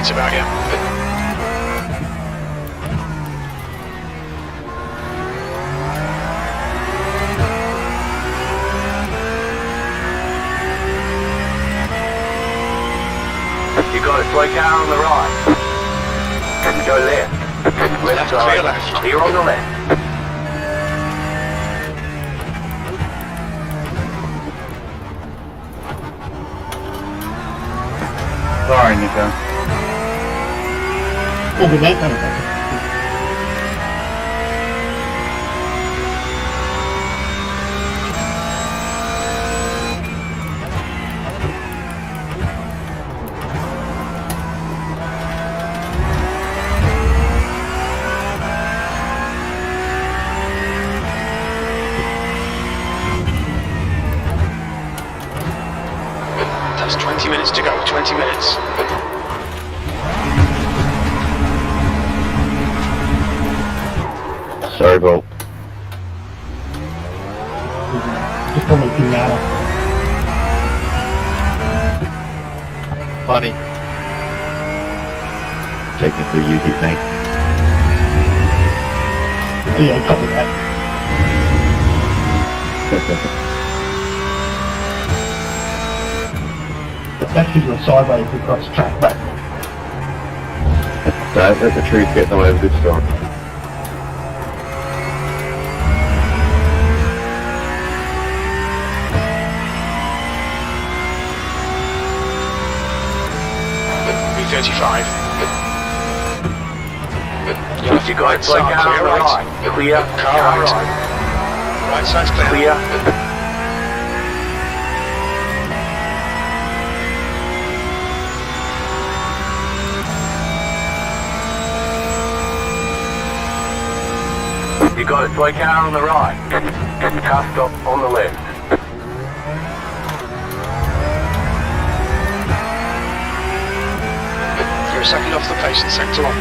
Just about, yeah. You got a slow car on the right. Go left. Left, clear left. Clear on the left. Sorry, Nico. All good, mate. Thank you. That's 20 minutes to go, 20 minutes. Sorry, Bolt. Just call me Pinata. Funny. Technically, you did, mate. Yeah, copy that. That should go sideways across track back. Don't let the truth get in the way of a good story. B35. You got a slow car on the right. Clear. Car right. Right side's clear. Clear. You got a slow car on the right. Car stop on the left. You're a second off the pace in sector 1.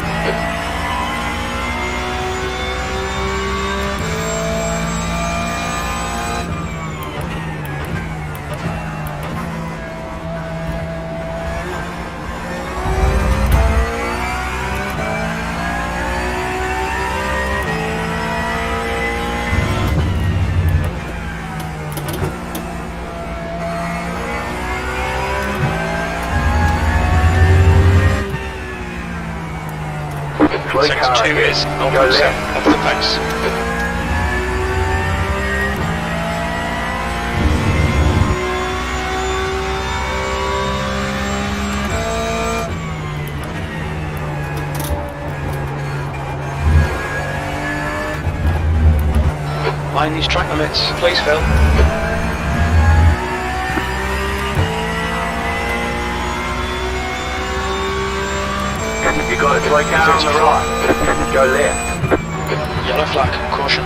Sector 2 is 0.7 off the pace. Mind these track limits, please, Phil. You got a slow car on the right. Go left. Yellow flag, caution.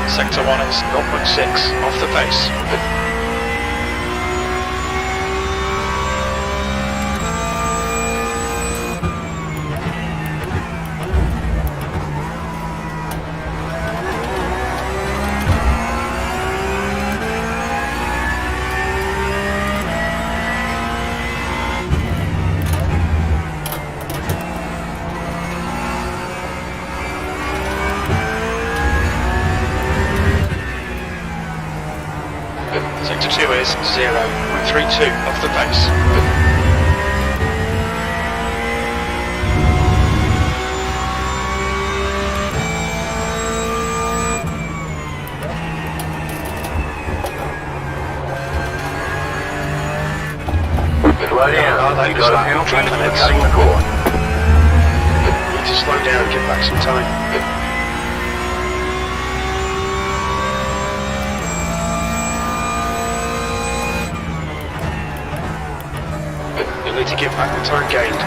Sector 1 is 0.6 off the pace. Sector 2 is 0.32 off the pace. Slow down. You got a penalty for cutting the corner. Need to slow down and get back some time. You'll need to give back the time gained.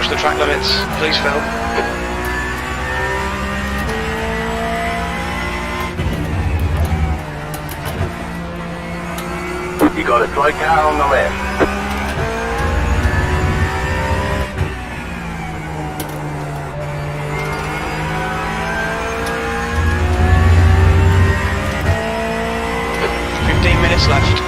Watch the track limits. Please fill. You got a slow car on the left. Minutes left.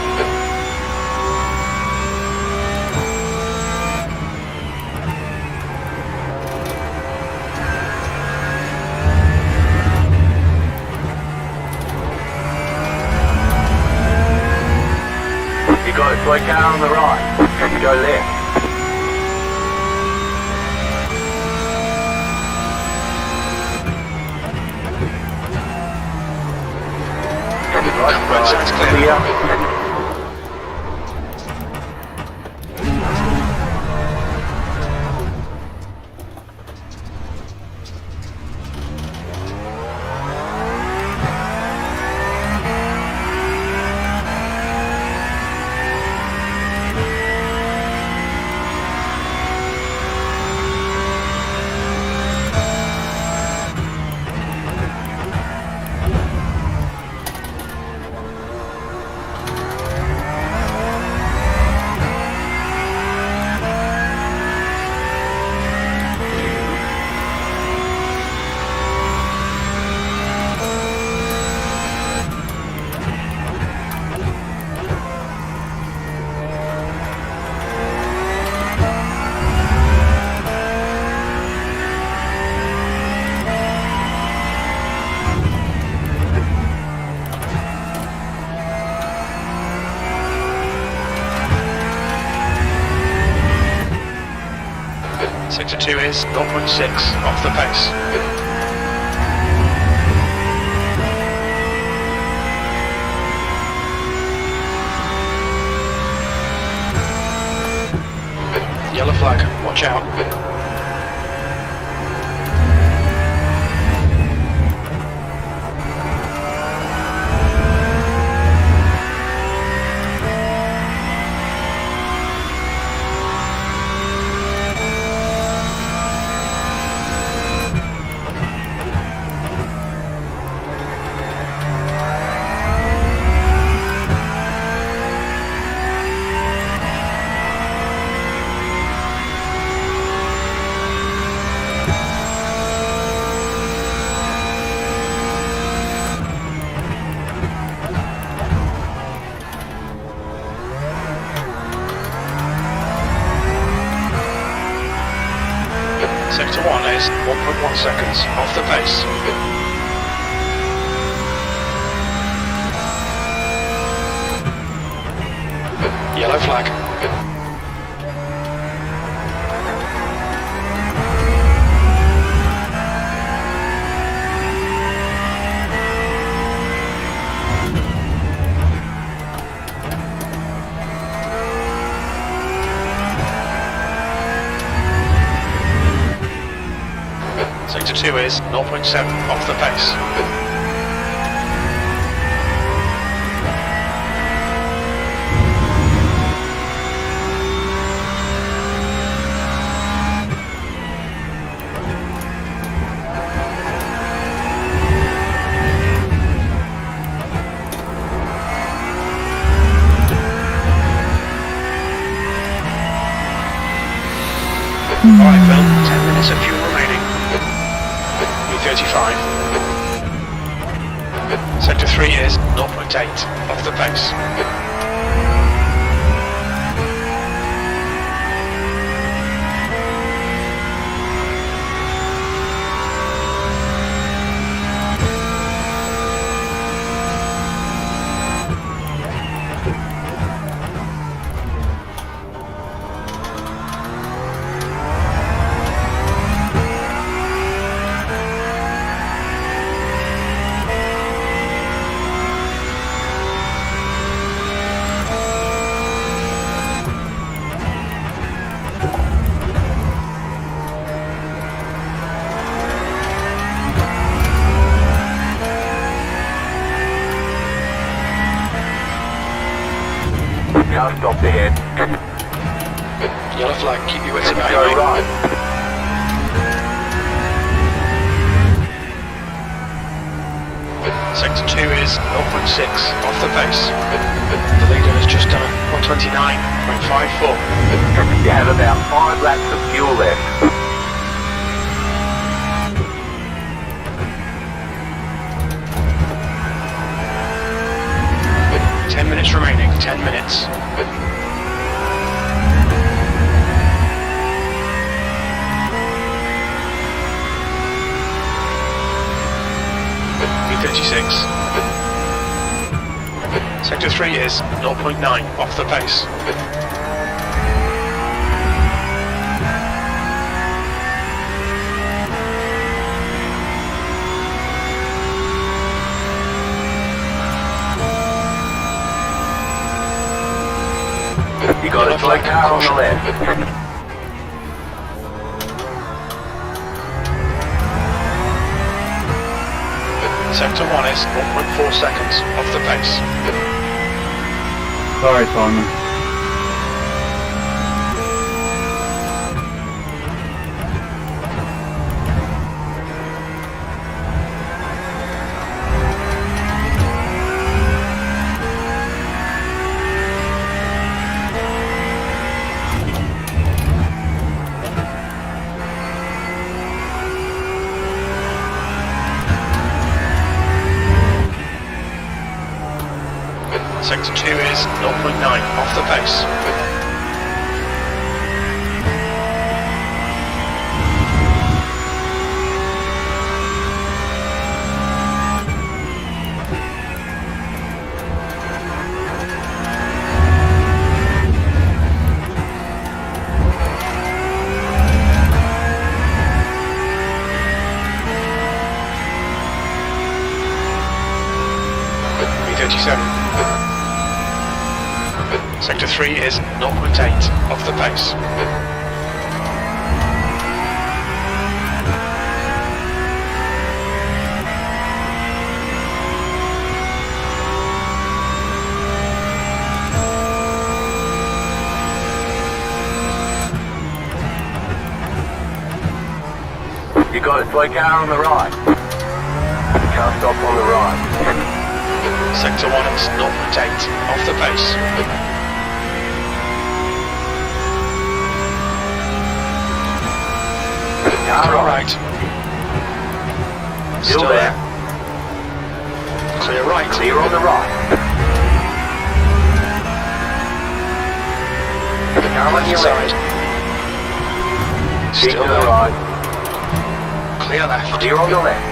You got a slow car on the right. Go left. Right side's clear. Sector 2 is 0.6 off the pace. Yellow flag, watch out. Sector 1 is 1.1 seconds off the pace. Yellow flag. Sector 2 is 0.7 off the pace. Alright, Phil, 10 minutes of fuel remaining. U35. Sector 3 is 0.8 off the pace. Car stopped ahead. Yellow flag, keep your wits about Go you. right. is 0.6 off the pace. The leader has just done a 129.54. You have about 5 laps of fuel left. 10 minutes remaining, 10 minutes. B36. Sector 3 is 0.9 off the pace. You got a slow car on the left. Sector 1 is 0.4 seconds off the pace. Sorry, Simon. Sector 2 is 0.9 off the pace. B37. Sector 3 is 0.8 off the pace. You got a slow car on the right. Car stop on the right. Sector 1 is 0.8 off the pace. Car Right. Still there. Clear right. Clear on the right. Car on your Side. left. Still Keep to the there. right. Clear left. Clear on the left.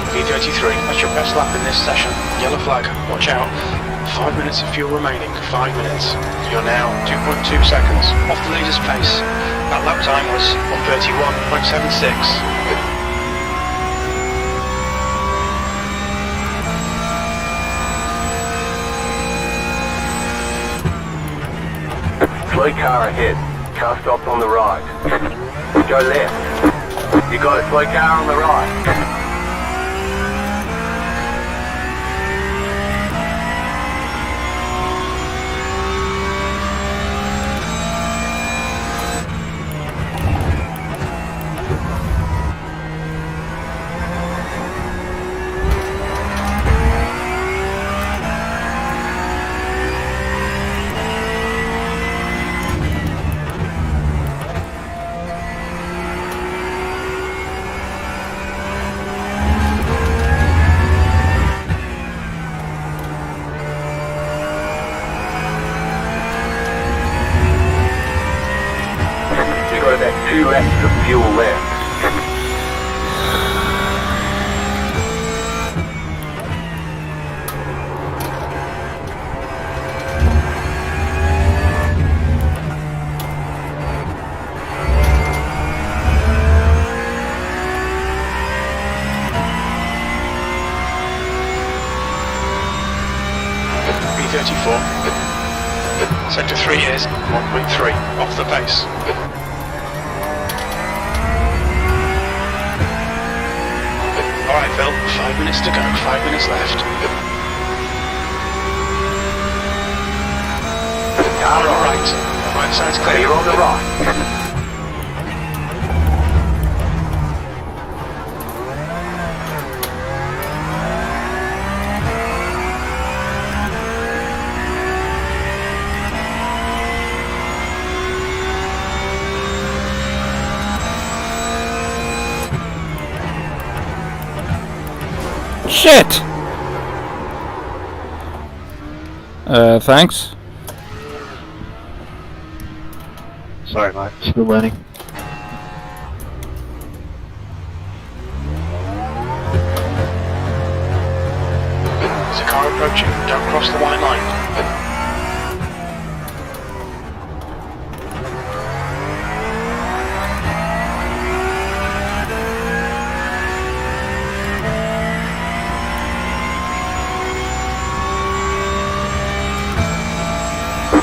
B33, that's your best lap in this session. Yellow flag, watch out. 5 minutes of fuel remaining, 5 minutes. You're now 2.2 seconds off the leader's pace. That lap time was 1:31.76. Slow car ahead. Car stopped on the right. Go left. You got a slow car on the right. About 2 laps of fuel left. Sector 3 is 1.3, off the pace. Alright Phil, 5 minutes to go, 5 minutes left. Car On the right. right, right side's clear. Clear on the right. Shit! Thanks. Sorry, mate. Still learning. There's a car approaching, don't cross the white line.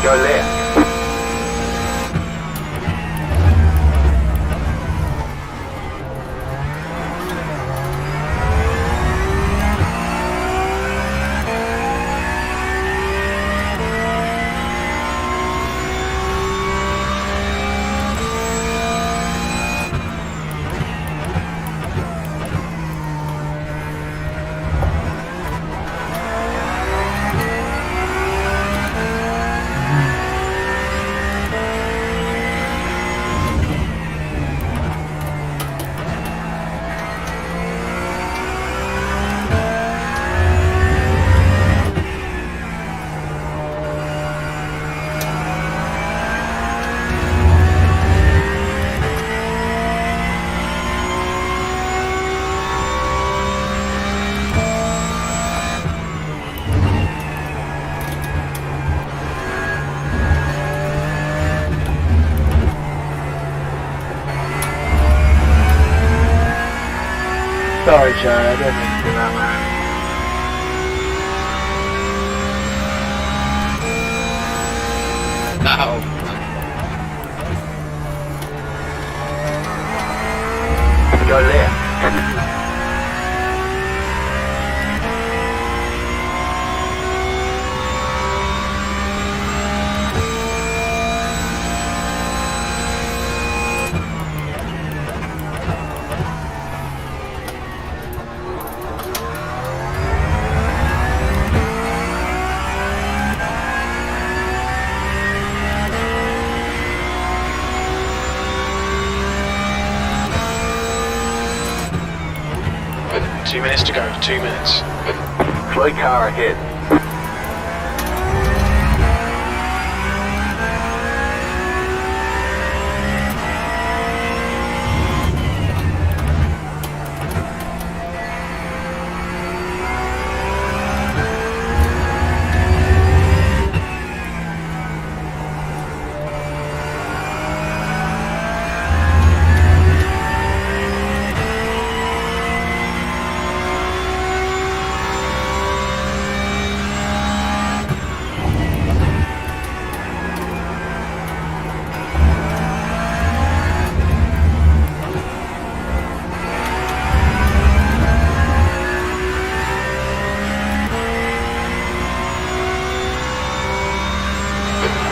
Go left. Sorry, Joe. I didn't mean to do that, man. Go left. Good. 2 minutes to go, 2 minutes. Slow car ahead.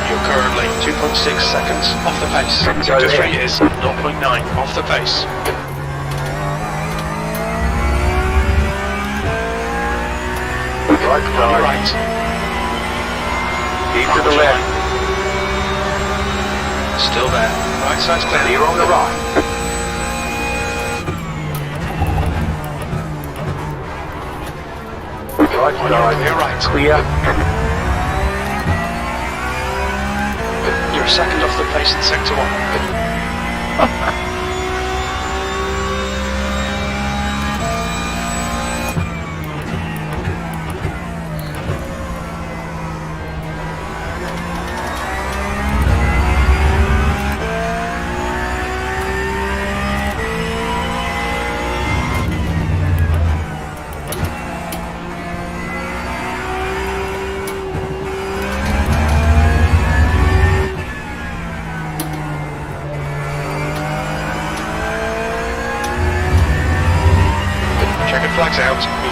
You're currently 2.6 seconds off the pace. Sector 3 is 0.9 off the pace. Right On your side. right. Keep to the left. Still there. Right side's clear. Clear on the right. Right On your side. clear right. Clear. You're a second off the pace in Sector 1.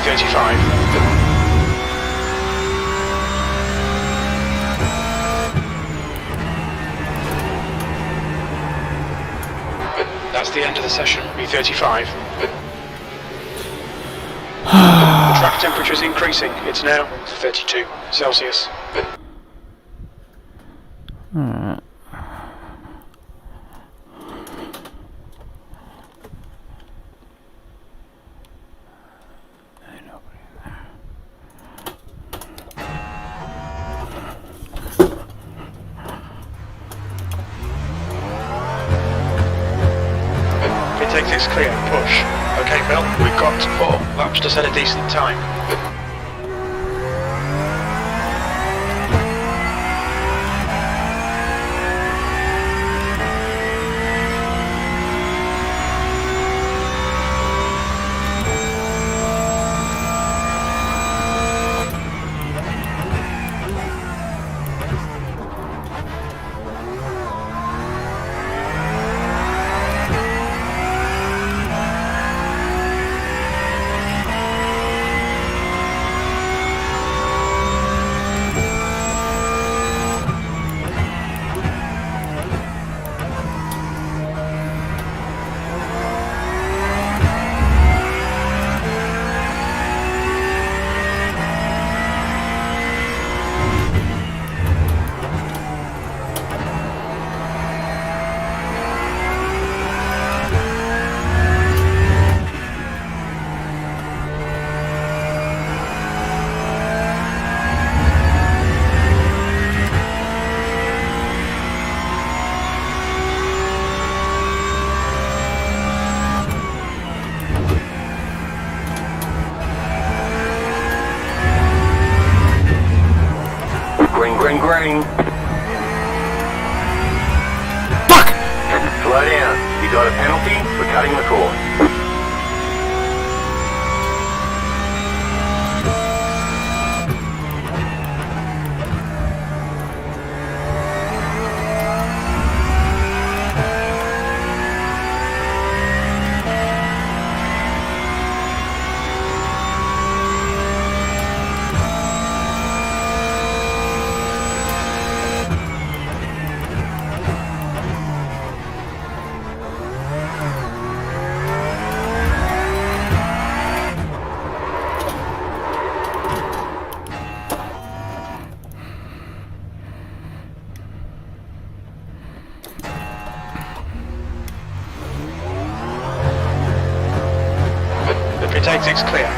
B35. That's the end of the session, B35. The track temperature is increasing. It's now 32 Celsius. Alright. It's clear, push. Okay, Bill, we've got 4 laps to set a decent time. Green. Fuck! Slow down. You got a penalty for cutting the course. Exit's clear.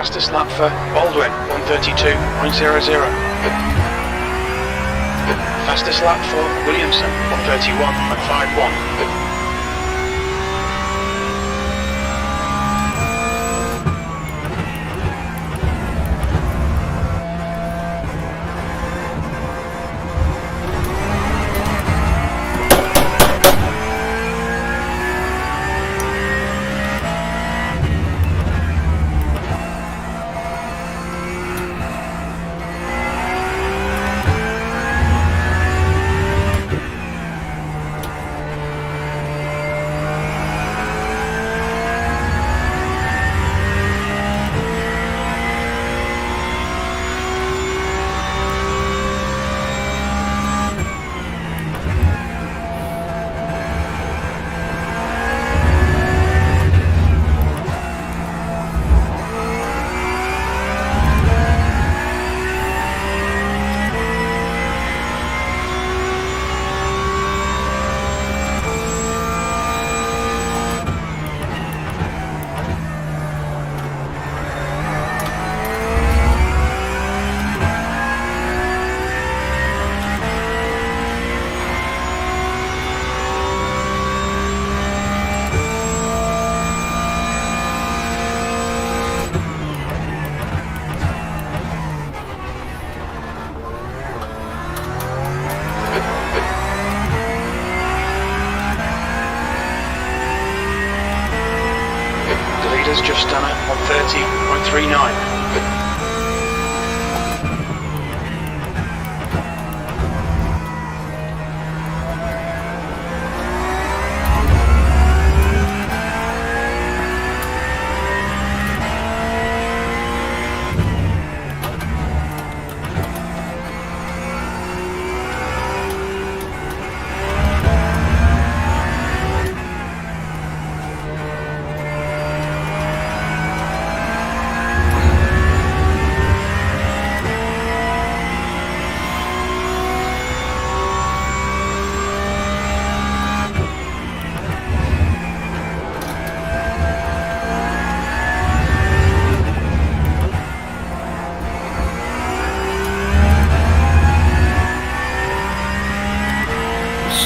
Fastest lap for Baldwin, 1:32.00. Fastest lap for Williamson, 1:31.51. Just done it on 30.39.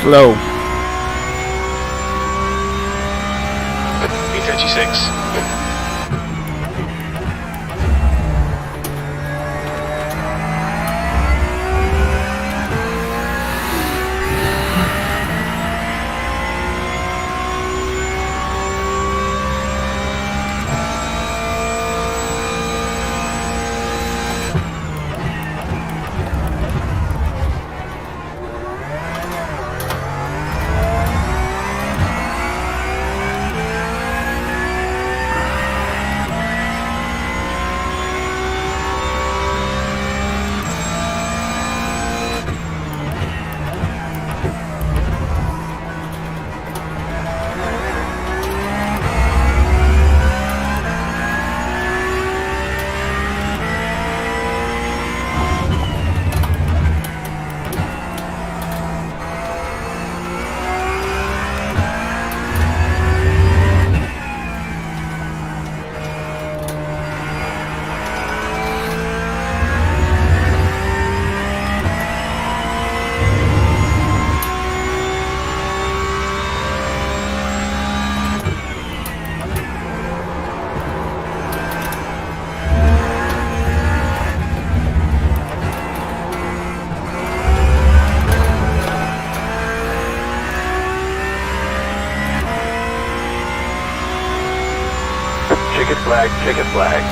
Slow. P36. Ticket flag.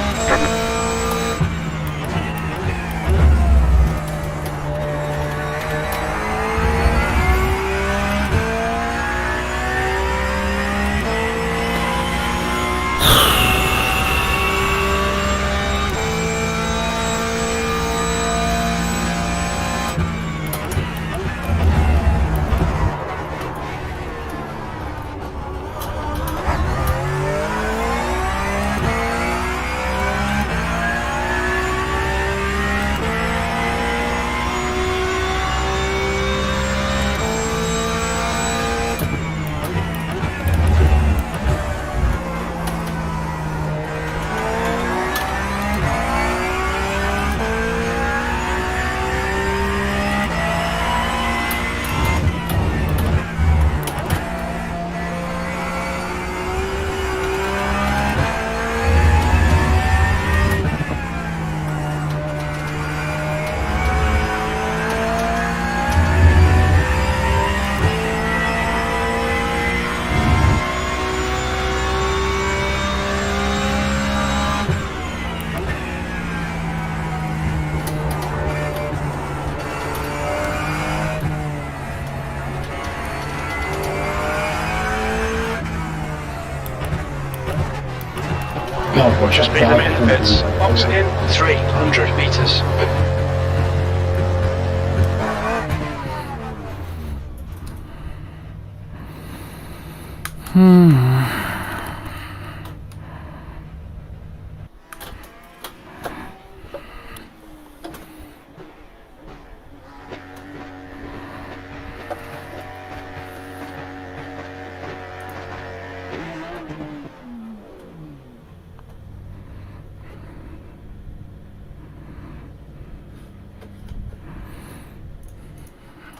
Watch your speed limit in the pits. Box in 300 metres.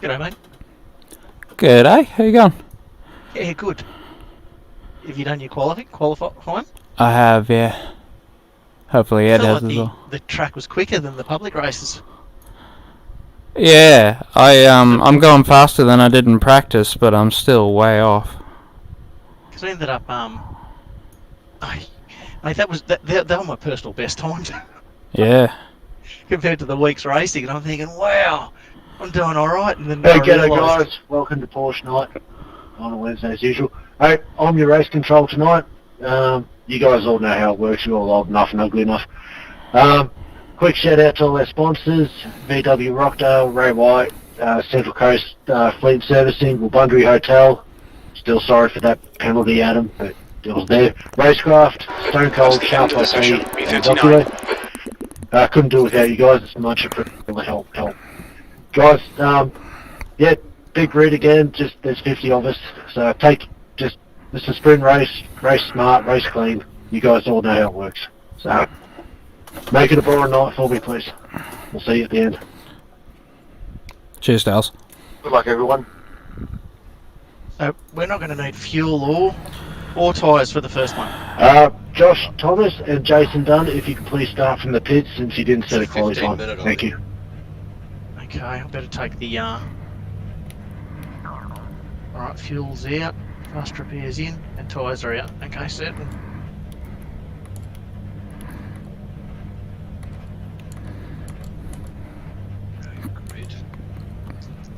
G'day, mate. G'day, how you going? Yeah, good. Have you done your qualifying? I have, yeah. Hopefully Ed Felt has like as well. the track was quicker than the public races. Yeah, I'm going faster than I did in practice, but I'm still way off. Because I ended up, that were my personal best times Yeah. compared to the week's racing, and I'm thinking, wow, I'm doing all right. And then Hey, I g'day realised, guys, welcome to Porsche night on a Wednesday as usual. Hey, I'm your race control tonight. You guys all know how it works, you're all old enough and ugly enough. Quick shout out to all our sponsors, VW Rockdale, Ray White, Central Coast Fleet Servicing, Wabundry Hotel. Still sorry for that penalty, Adam, but it was there. Racecraft, Stone Cold, Sharp End of the session, IP, B39. and couldn't do it without you guys, it's much appreciated. Help. Guys, yeah, big read again, just there's 50 of us, so it's a sprint race smart, race clean. You guys all know how it works. So, make it a boring night for me, please. We'll see you at the end. Cheers, Dales. Good luck, everyone. so we're not going to need fuel or tyres for the first one. Josh Thomas and Jason Dunn, if you could please start from the pits since you didn't set a qualifying. Thank you. Okay, I better take the, alright, fuel's out, fast repairs in, and tyres are out. Okay, certain. Grid.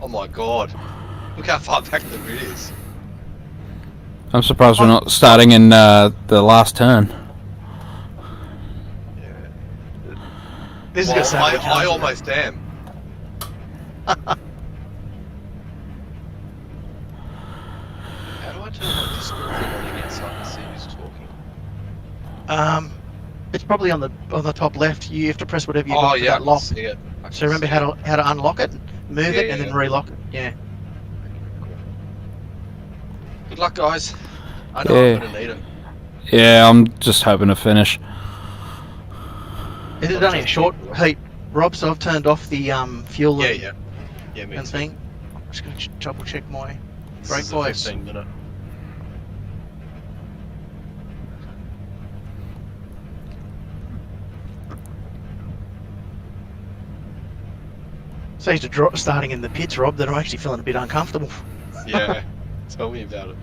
Oh my god. Look how far back the grid is. I'm surprised we're not starting in the last turn. Yeah. This Well, is going to I almost am. How do I turn my Discord thing on again so I can see who's talking? It's probably on the top left. You have to press whatever you Oh got for yeah, I that can lock. see it. So remember how to unlock it, move it, Yeah, and then yeah. relock it. Yeah. Good luck, guys. I know Yeah. I'm gonna need it. Yeah, I'm just hoping to finish. Is it only a short heat, Rob? So I've turned off the fuel Yeah. Yeah, me and too. thing. I'm just going to double check my This brake is a bias. 15-minute. So used to drop starting in the pits, Rob, that I'm actually feeling a bit uncomfortable. Yeah. Tell me about it.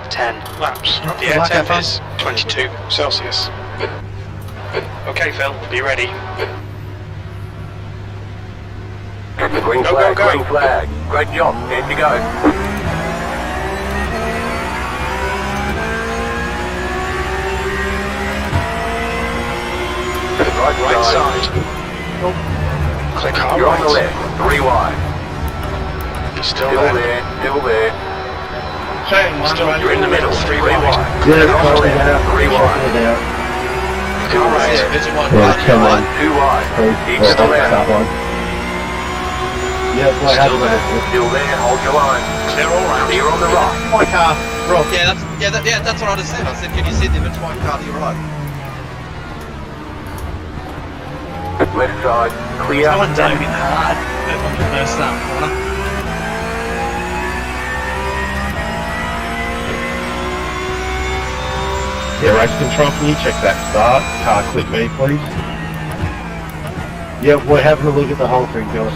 Ten laps. Not The for air lack of temp fun. is 22 Celsius. Okay, Phil, be ready. Green Go, flag, go, go. green flag. Great job. Here you go. Right side. Click hard You're on the right. left. 3 wide. You're still Still there. there. Still there. You're in the middle. 3 3 wide. wide. Yeah, You're on call the it left. out. 3 wide. Call it out. Go right. There's a one Yeah, right, come right. on. 2 wide. Please, Keep well, to the that's that left. one. Yeah, what Still happened there. there? Still there. Hold your line. Clear all round. Clear on the right. My car, Rob. Yeah, that's what I just said. I said, can you see them? It's my car to your right. Left side. Clear. Someone dove in hard on the first corner. Yeah, race control, can you check that start? Car click me, please. Yeah, we're having a look at the whole thing, guys.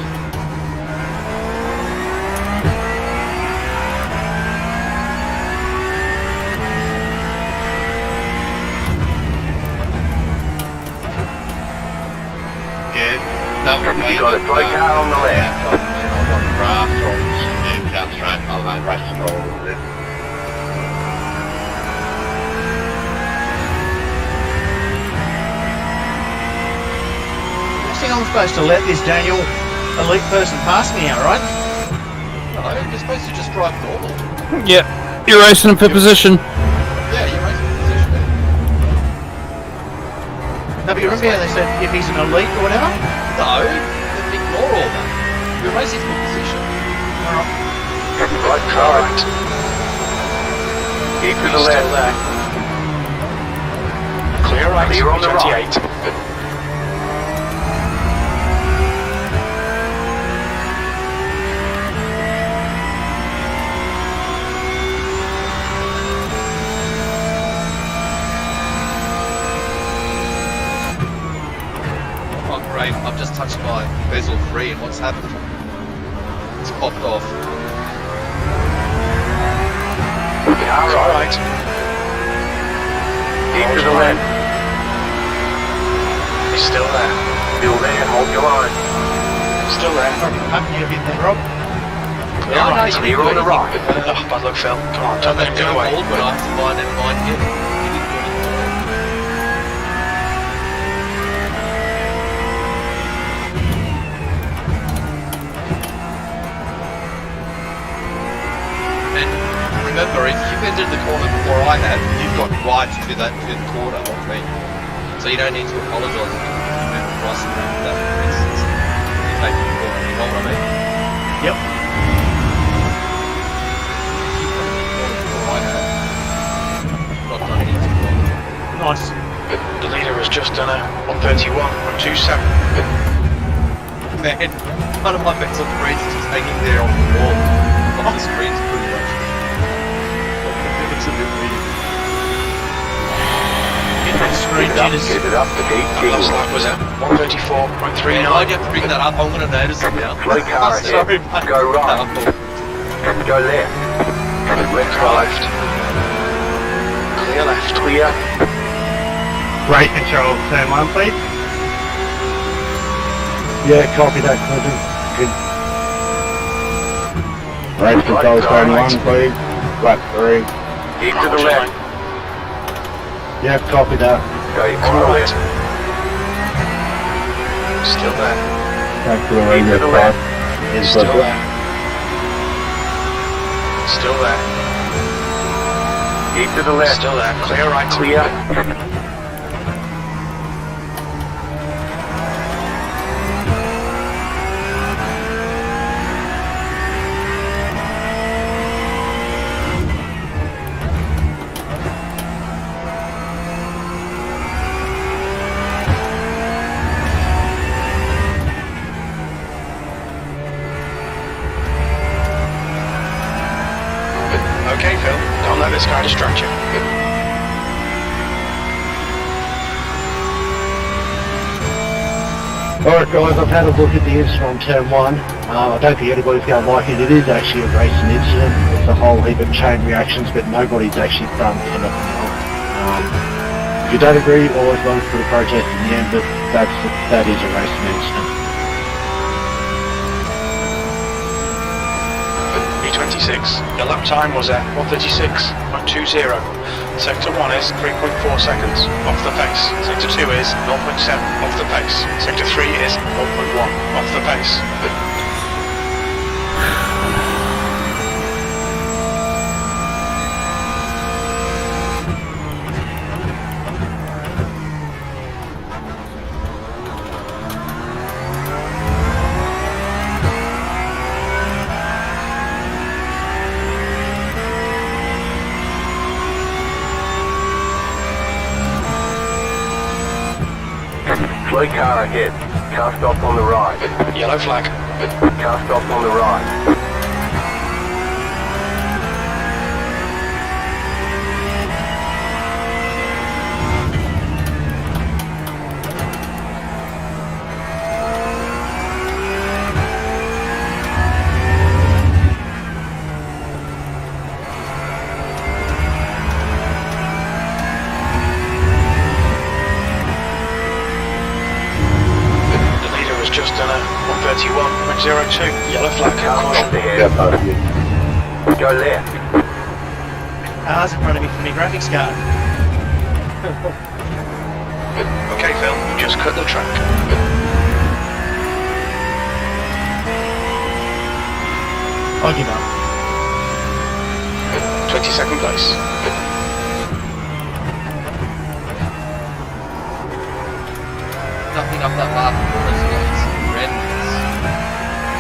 Yeah. You got a slow car on the left. draft from moved down the track, I'll land race control with it. I think I'm supposed to let this Daniel elite person pass me out, right? No, you're supposed to just drive normal. Yep. You're racing him for position. Yeah, you're racing position there. No, but you remember how they said if he's an elite or whatever? No, then ignore all that. You're racing for position. Right car. Keep to the Still left. there. Clear right, Clear on the right. 28. Oh great, I've just touched my bezel free and what's happened? It's popped off. Car Car right. right. Keep to the left. He's still there. Still there. Hold your line. Still there. Up you a bit there, Rob. Clear No, no, right. you Clear on the right. Oh, bad luck, Phil. Come on, don't let him get away. Old, but I have to find and find him. He didn't do anything. And remember, if you've entered the corner before I have, you've got right to the corner of me. So you don't need to apologise if you move across and that instance. You take the corner, you know what I mean? Yep. You've got the corner before I have. Not done anything wrong. Nice. The leader has just done a 131.27. Man, one of my bets on the breeze is just hanging there on the wall. Off the screens pretty much. It looks a bit weird. Get that screen, Get jitters. it up to keep Last kicking. lap was at 134.39. Man, I get to bring that up, I'm gonna notice it now. Slow car ahead. Sorry, mate. Go right. Go left. Left Car right. left. Clear left. Clear. Race control, turn 1 please. Yeah, copy that, Clinton. Good. Race Right, control, car turn right. 1, please. Lap 3. Keep to the left. Yeah, copy that. Go On on the the right. left. Still there. Back to the Keep to radio the car. left. In Still circle. there. Still there. Keep to the left. Still there. Clear right. Clear. Okay, Phil. Don't let this guy distract you. Alright guys, I've had a look at the incident on turn 1. I don't think anybody's going to like it. It is actually a racing incident. It's a whole heap of chain reactions, but nobody's actually done anything else. If you don't agree, always vote for the protest in the end, but that is a racing incident. B26. Your lap time was at 136.20. Sector 1 is 3.4 seconds off the pace. Sector 2 is 0.7 off the pace. Sector 3 is 1.1 off the pace. Slow car ahead. Car stop on the right. Yellow flag. Car stop on the right. The leader has just done a 131.02, yellow flag, Cars caution. off ahead. Go left. Cars in front of me for me graphics card. Okay, Phil, you just cut the track. I'll give up. 22nd place. Nothing up that last corner, so it's horrendous.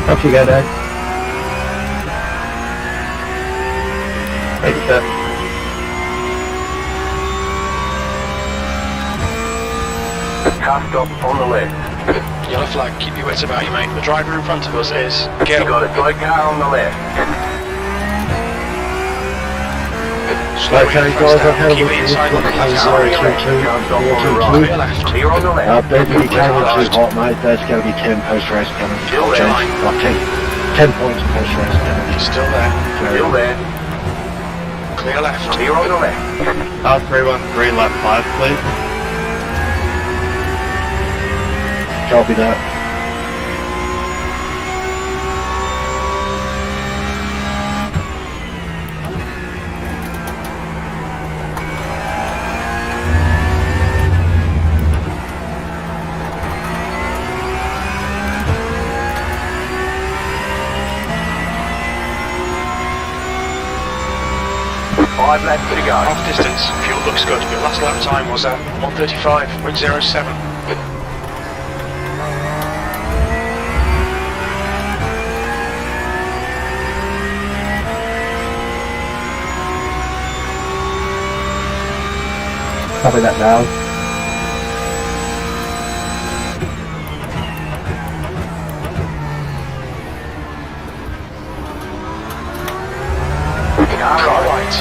Off you go, Dave. Thank you, sir. Car stop on the left. Yellow flag, keep your wits about you, mate. The driver in front of us is You Gil. got a slow car on the left. Slow Okay, in, guys, fast I've had down. a Keep look it at inside this. on the left. Sorry, Clear 2-2. Clear left. Clear on the left. Beverly came on too hot, mate. That's going to be 10 post-race penalties. Still I'll there. change. Like 10 points post-race penalties. Still there. Still there. Clear left. Clear on the left. Car 313 left 5, please. Copy that. Five laps to go. Half distance. Fuel looks good. Your last lap time was at 1:35.07. Copy that now. Car right.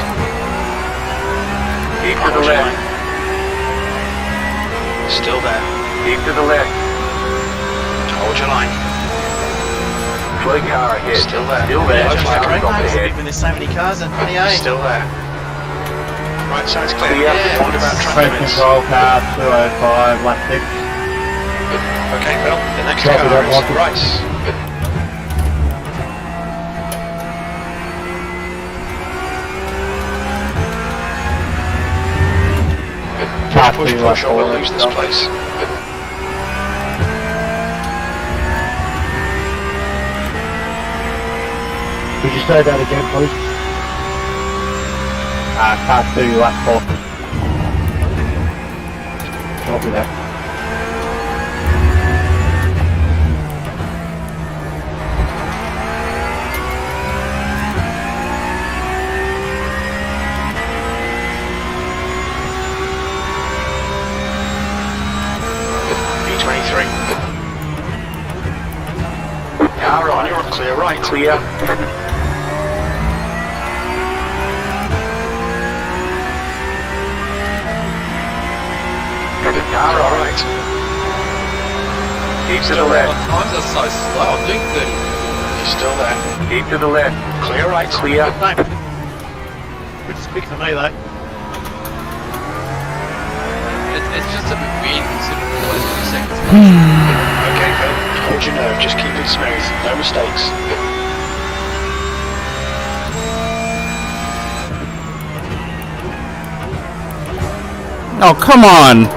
Keep to the left. Still there. Keep to the left. Hold your line. Slow car ahead. Still there. Still there. Yellow Just flag. a great Stop night ahead. when there's so many cars in 28. Still there. Right side's clear. Clear. Wonder about track Train limits. control car 205 left 6. Okay, Phil. The next Copy car that, is Michael. Rice. Push, push, or we'll lose this place. Could you say that again, please? Car 2 left 4. Copy that. B23. Car On right. your clear right. Clear. Car All right. right. Keep to the left. Times are so slow. I'm doing 30. You're still there. Keep to the left. Clear right. Clear. No. Which is big for me though. It's just a bit weird considering we're only 2 seconds. Okay, Phil. Hold your nerve. Just keep it smooth. No mistakes. Oh, come on!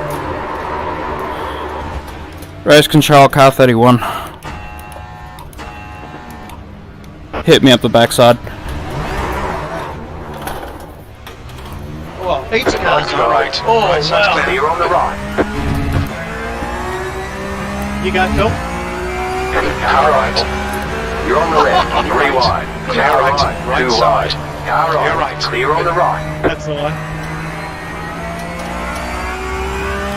Race control, car 31. Hit me up the backside. Oh, each car's All right. Oh, Right side's wow. clear. Clear on the right. You go, Phil. Car right. You're on the left. 3 wide. Clear Car right. right. Right 2 side. wide. Car Clear right. right. Clear on the right. That's the one.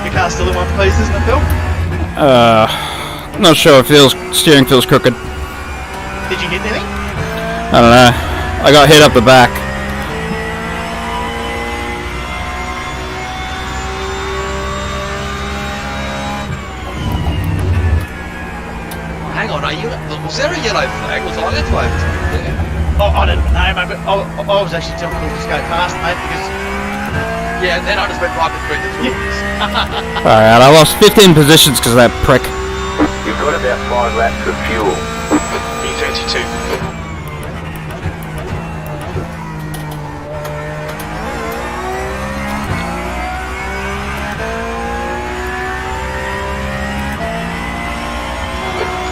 Your car's still in one piece, isn't it, Phil? Not sure. Steering feels crooked. Did you hit anything? I don't know. I got hit up the back. Oh, I didn't know, mate, but I was actually telling them to just go past, mate, because... Yeah, and then I just went right between the two of us. Alright, I lost 15 positions because of that prick. You've got about 5 laps of fuel. B32.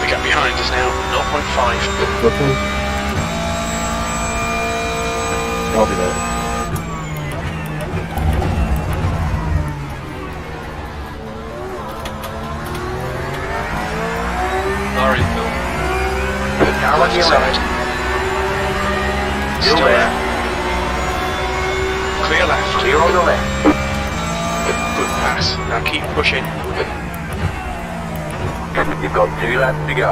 The gap behind is now 0.5. I'll be there. Sorry, Phil. Car on Left your side. left. Still there. Clear left. Clear on the left. Good pass. Now keep pushing. You've got 2 laps to go.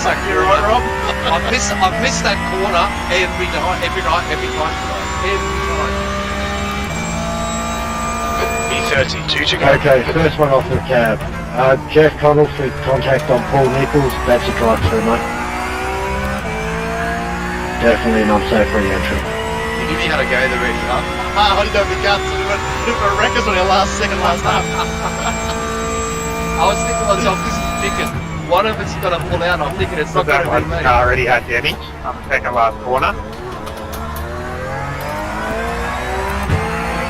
You're right, Rob. I've missed that corner every time. B30, 2 to go. Okay, first one off the cab. Jeff Connell for contact on Paul Nichols. That's a drive-through, mate. Definitely an unsafe re-entry. You give me how to go the rest up. I didn't know the guts. We were records on our second last lap. I was thinking to myself, this is chicken. One of it's gonna pull out. I'm thinking it's not That gonna one be me. car already had damage on the second last corner.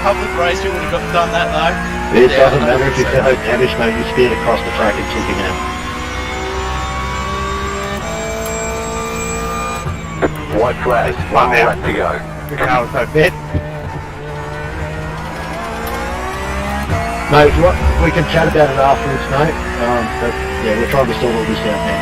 Public race, we would have done that though. It Yeah, doesn't matter if you 100%. feel damage, mate. You speed across the track and took him out. White flag. One 1 now. lap to go. The car was so bad. Mate, if you want, we can chat about it afterwards, mate. But yeah, we're trying to sort all this out now.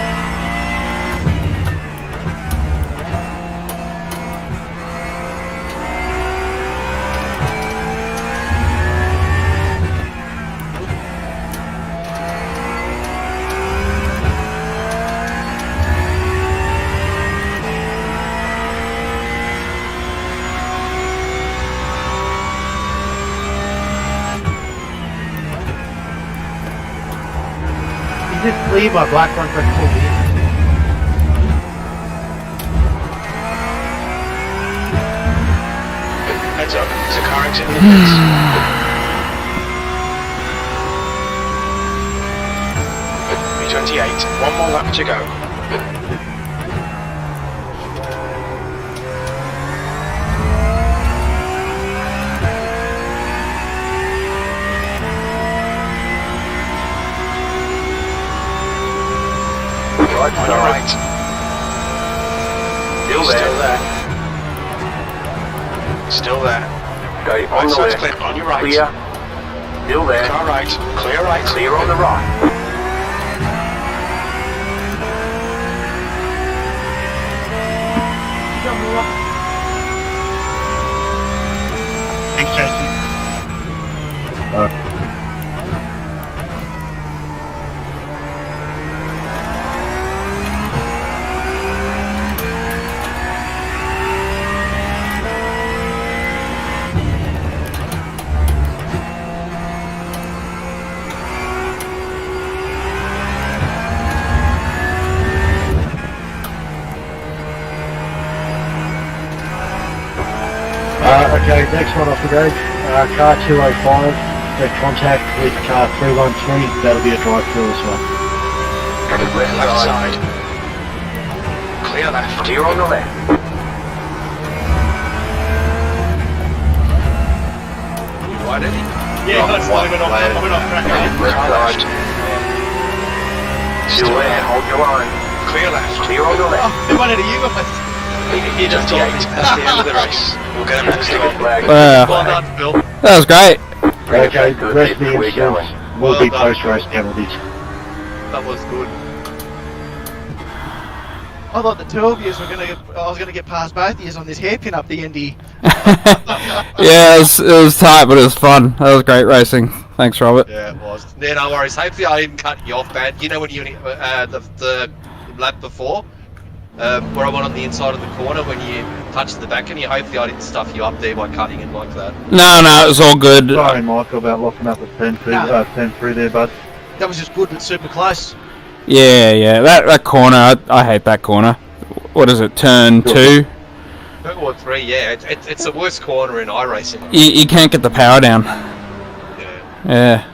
Just leave my black one for pull in. Heads up, there's a car exiting the pits. B28, 1 more lap to go. Right On your side. right. Still Still there. there. Still there. Okay, on Right the side's left. clear. On your right. Clear. Still there. Car right. Clear right. Clear on the right. Thanks, Jason. Okay, next one off the road. Car 205, get contact with car 313. That'll be a drive-through as well. Left side. Clear left. Clear on the left. Why did he? Yeah, that's why we're not cracking it. Left Car side. left. Still there. Hold your line. Clear left. Clear on the Oh, left. who wanted to you guys? You just told 28. me. That's the end of the race. We'll get them next Checkered time. flag. Wow. Well done, Bill. That was great. Bring it Okay, back the to rest us of the if we're going. incidents will Well be done. post-race penalties. That was good. I thought the two of you I was gonna get past both of you on this hairpin up the end here. Yeah, it was tight, but it was fun. That was great racing. Thanks, Robert. Yeah, it was. Yeah, no worries. Hopefully I didn't cut you off bad. You know when you the lap before, where I went on the inside of the corner when you touched the back end, hopefully I didn't stuff you up there by cutting in like that. No, it was all good. Sorry, Michael, about locking up with 10 through there, bud. That was just good but super close. Yeah. That corner, I hate that corner. What is it? Turn 2? 2 or 3, yeah. It's the worst corner in iRacing. You can't get the power down. Yeah.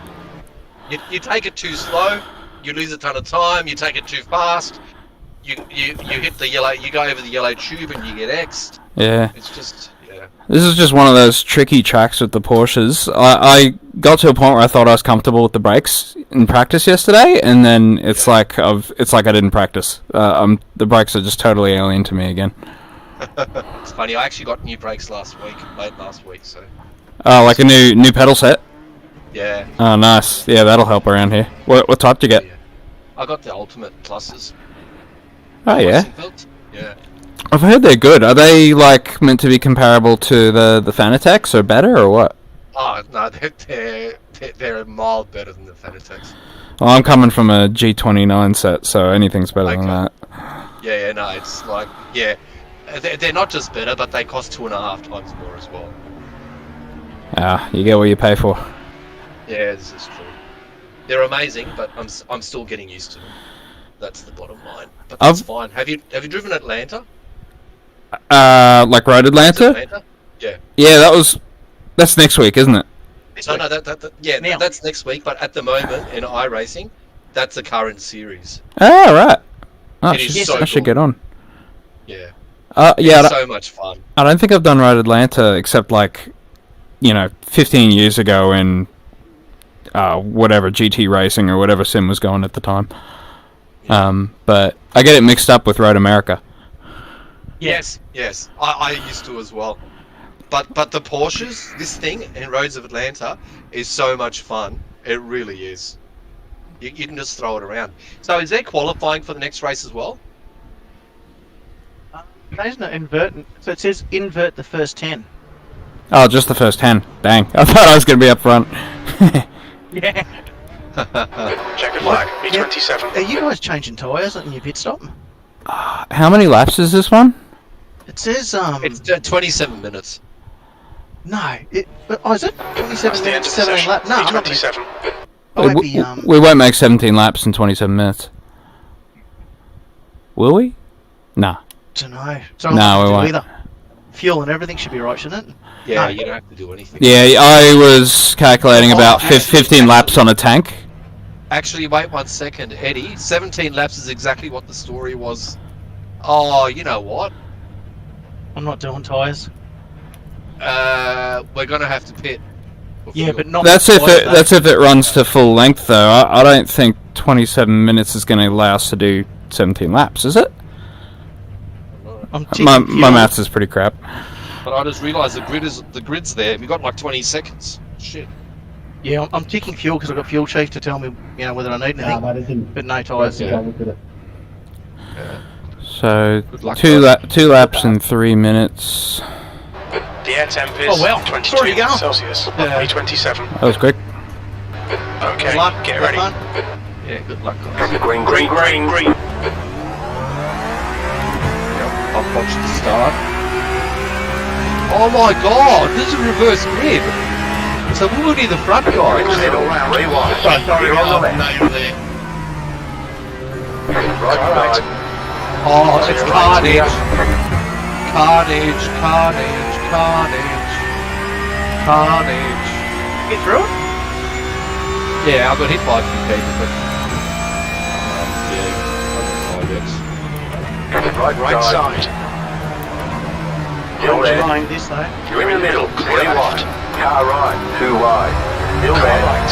Yeah. You take it too slow, you lose a ton of time. You take it too fast, you hit the yellow. You go over the yellow tube and you get X'd. Yeah. It's just This is just one of those tricky tracks with the Porsches. I got to a point where I thought I was comfortable with the brakes in practice yesterday, and then it's like I didn't practice. The brakes are just totally alien to me again. It's funny. I actually got new brakes late last week. So Oh, like a new pedal set. yeah. Oh, nice. Yeah, that'll help around here. What type did you get? I got the ultimate pluses. Oh yeah. Yeah. I've heard they're good. Are they like meant to be comparable to the Fanatec's or better or what? Oh no, they're a mile better than the Fanatec's. Well, I'm coming from a G29 set, so anything's better than that. Yeah, no, it's like they're not just better, but they cost 2.5 times more as well. Ah, you get what you pay for. Yeah, this is true. They're amazing, but I'm still getting used to them. That's the bottom line. But that's fine. Have you driven Atlanta? Like Road Atlanta? Yeah. Yeah, that's next week, isn't it? No, that's next week. But at the moment in iRacing, that's the current series. Oh, right. Oh, It is so I should cool. get on. Yeah. Yeah, It's so much fun. I don't think I've done Road Atlanta except 15 years ago in whatever GT Racing or whatever sim was going at the time. But I get it mixed up with Road America. Yes. I used to as well. But the Porsches, this thing in Roads of Atlanta is so much fun. It really is. You can just throw it around. So is there qualifying for the next race as well? There's no invert. So it says invert the first 10. Oh, just the first 10. Dang. I thought I was going to be up front. Yeah. Checkered flag, B27. Are you guys changing tyres in your pit stop? How many laps is this one? It says It's 27 minutes. no. Is it 27 That's the end minutes, of the 17 session. laps? No, I'm not. B27. I won't be. We won't make 17 laps in 27 minutes. Will we? Nah. Don't know. So No, we won't. either. Fuel and everything should be right, shouldn't it? Yeah, No. you don't have to do anything. Yeah, I was calculating about 15 laps on a tank. Actually, wait 1 second, Eddie. 17 laps is exactly what the story was. Oh, you know what? I'm not doing tyres. We're gonna have to pit. for Yeah, fuel. but not. That's with if tyres, it though. that's if it runs to full length though. I don't think 27 minutes is going to allow us to do 17 laps, is it? I'm ticking My fuel. maths is pretty crap. But I just realised the grid's there. We got like 20 seconds. Shit. Yeah, I'm ticking fuel because I've got fuel chief to tell me, whether I need anything. but it didn't. But no tyres. Yeah. So Good luck, 2 guys. laps in 3 minutes. The air temp is Oh, well, 22 already gone. Celsius. Yeah. B27. That was quick. Okay, Good luck. get Have ready. fun. Yeah, good luck, guys. Green. Green. I've watched the start. Oh my god, this is a reverse grid. So we would be the front guy. Middle, rewind. Sorry, You're on the left. No, you're there. Right side. Oh, it's carnage. Carnage. Get through it? Yeah, I got hit by a few people, but yeah, Right side. Still there. Line this though. You're in the middle. Clear left. Car right. Too wide. Still Car there. right.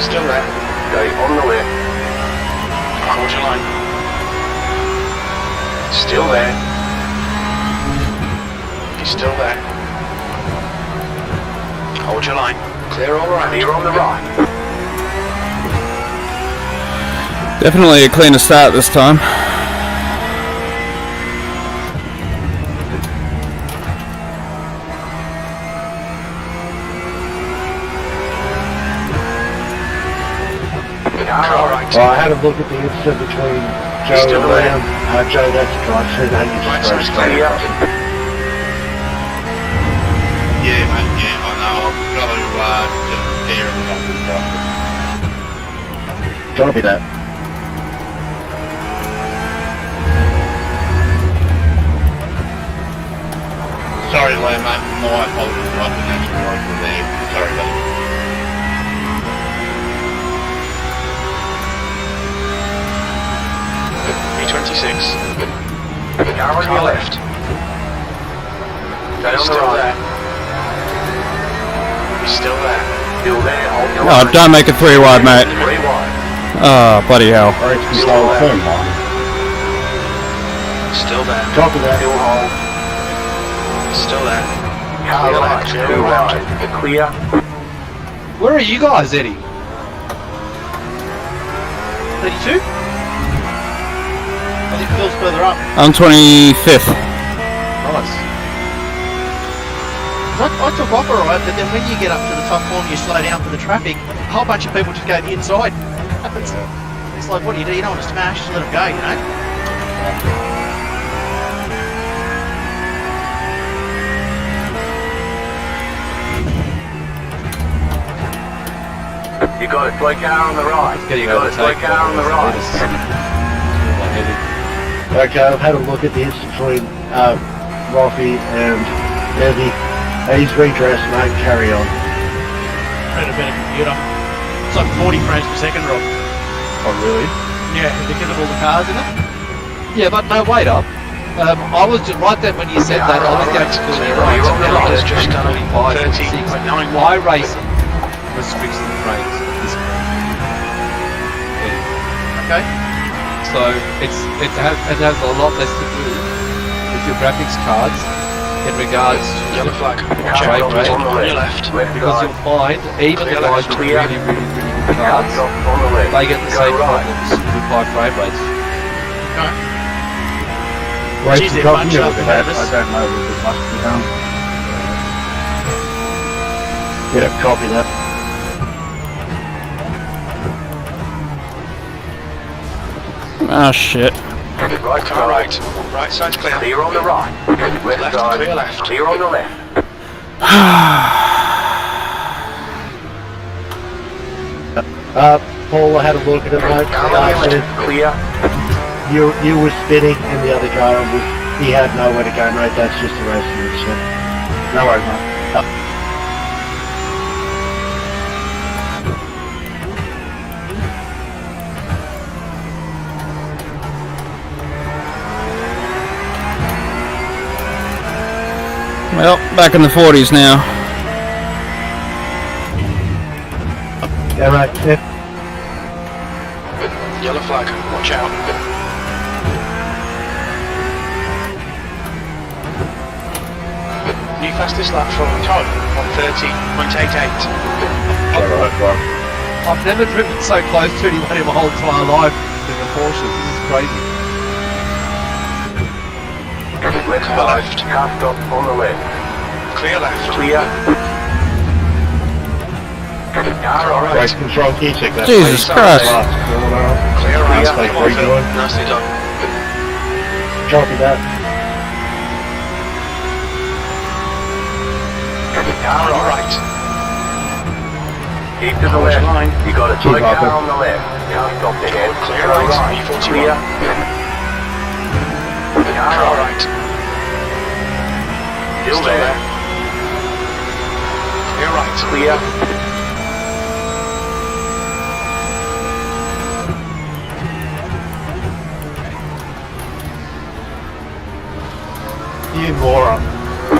Still there. Stay on the left. Quarter line. Still there. He's still there. Hold your line. Clear all around. Clear on the right. Definitely a cleaner start this time. Car right. Well, I had a look at the incident between Joe Still and there. Liam. Joe, that's the drive through. They Right just drove side's straight clear. across it. Yeah, mate, yeah, I know. I've got to just repair it up and drop it. Copy that. Sorry, Liam, mate. My apologies. I didn't actually know you were there. Sorry, mate. B26. Car on your Car left. left. Stay on the Still right. there. He's still there. Still there. Hold your Oh, line. don't make it 3 wide, mate. 3 wide. Oh, bloody hell. Race control, turn line. Still there. Copy that. Still hold. Still there. Car Clear right. left, clear 2 left. wide. Clear. Where are you guys, Eddie? 32? I think Phil's further up. I'm 25th. Nice. I took off alright, but then when you get up to the top corner, you slow down for the traffic, a whole bunch of people just go inside. It's like, what do? You don't want to smash, just let them go, you know? You got a slow car on the right. You got a slow car on the right. Okay, I've had a look at the incident between Roffy and Desi. He's redressed, mate. Carry on. Ran a better computer. It's like 40 frames per second, Rob. Oh, really? Yeah, because of all the cars in it. Yeah, but no, wait up. I was just, right then when you said that, I was going to do Clear it right. right. It's just done 25, 30.9. Why racing restricts the frames at this point? Okay. So it has a lot less to do with your graphics cards in regards to Yellow flag. Watch Right, out. right. On your left. Left because side. you'll find even the guys with Clear. really good Car cards, stop on the left. they get the Go same right. problems with high frame rates. Race Geez, they're control, bunched can you up look at ahead that? of us. I don't know if it must be done. Yeah, copy that. Oh, shit. Right Car side. right. Right side's clear. Clear on the right. Left Left, side. clear left. Clear on the left. Paul, I had a look at it, mate. Car on your left. Clear. You were spinning in the other car and he had nowhere to go, mate. That's just a racing incident. No worries, mate. Well, back in the 40s now. Yeah, mate. Yeah. Yellow flag. Watch out. New fastest lap from Todd on 30.88. I've never driven so close to anyone in my whole entire life in the Porsches. This is crazy. Left Car side. left. Car stop on the left. Clear left. Clear. Car right. Race control, can you check that? Jesus please? Christ. Last corner. Clear right. Clear. Come on, Phil. Nicely done. Copy that. Car On your right. right. Keep to the Hold your left. line. You got a slow Keep up car it. on the left. Car stop ahead. Clear Go right. right. B41. Clear. Car Car right. right. Still there. Clear right. Clear. You moron.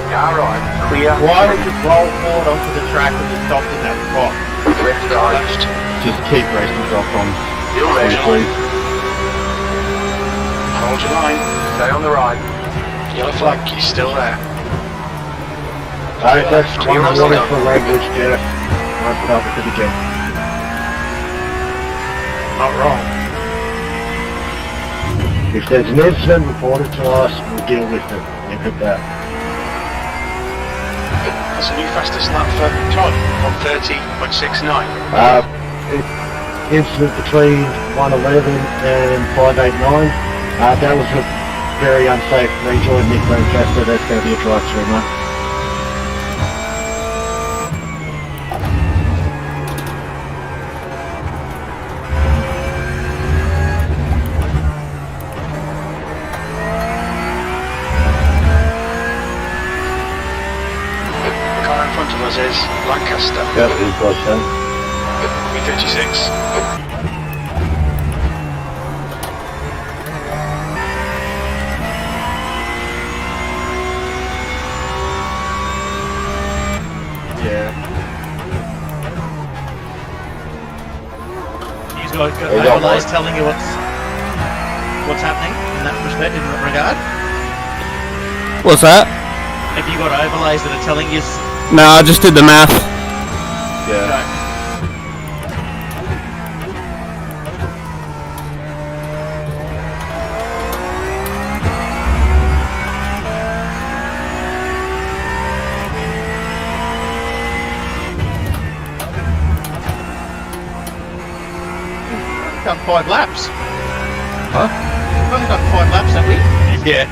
Car right. Clear. Why would you roll forward onto the track when you stopped in that spot? Left Car side. left. Just keep race control on. Still there. Please. Hold your line. Stay on the right. Yellow flag, he's still there. Alright, that's To your one right. warning for language, Jeff. Nice cover to the game. Not wrong. If there's an incident, report it to us, we'll deal with it. Leave it there. That's a new fastest lap for Todd, 1:30.69. Incident between 111 and 589. That was a very unsafe rejoin, Nick Lancaster. That's going to be a drive-through, mate. The car in front of us is Lancaster, Yep, he's got that. B36. Yeah. You guys got They got overlays one. telling you what's happening in that respect, in that regard? What's that? Have you got overlays that are telling you? No, I just did the math. Okay. Done 5 laps. Huh? We've only done 5 laps, have we? Yeah.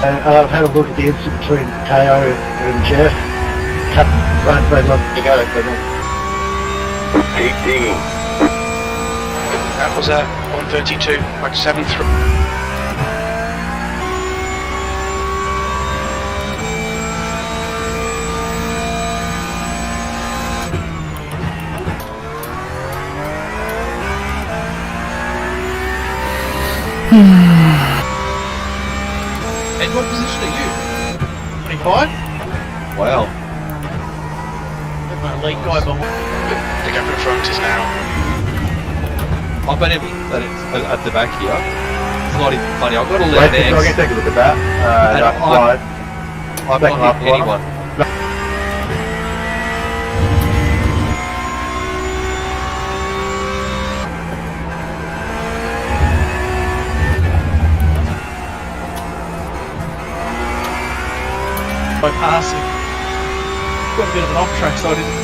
I've had a look at the incident between Teo and Jeff. Right, look, you got it, Keep digging. That was a 1:32.73. And what position are you? 25? Wow. My lead guy behind. The gap in front is now. I've been at the back here. It's not even funny. I've got a Wait, left I X. can take a look at that. And That's I'm- right. I'm Second not lap hitting one. anyone. By passing. Got a bit of an off track, so I didn't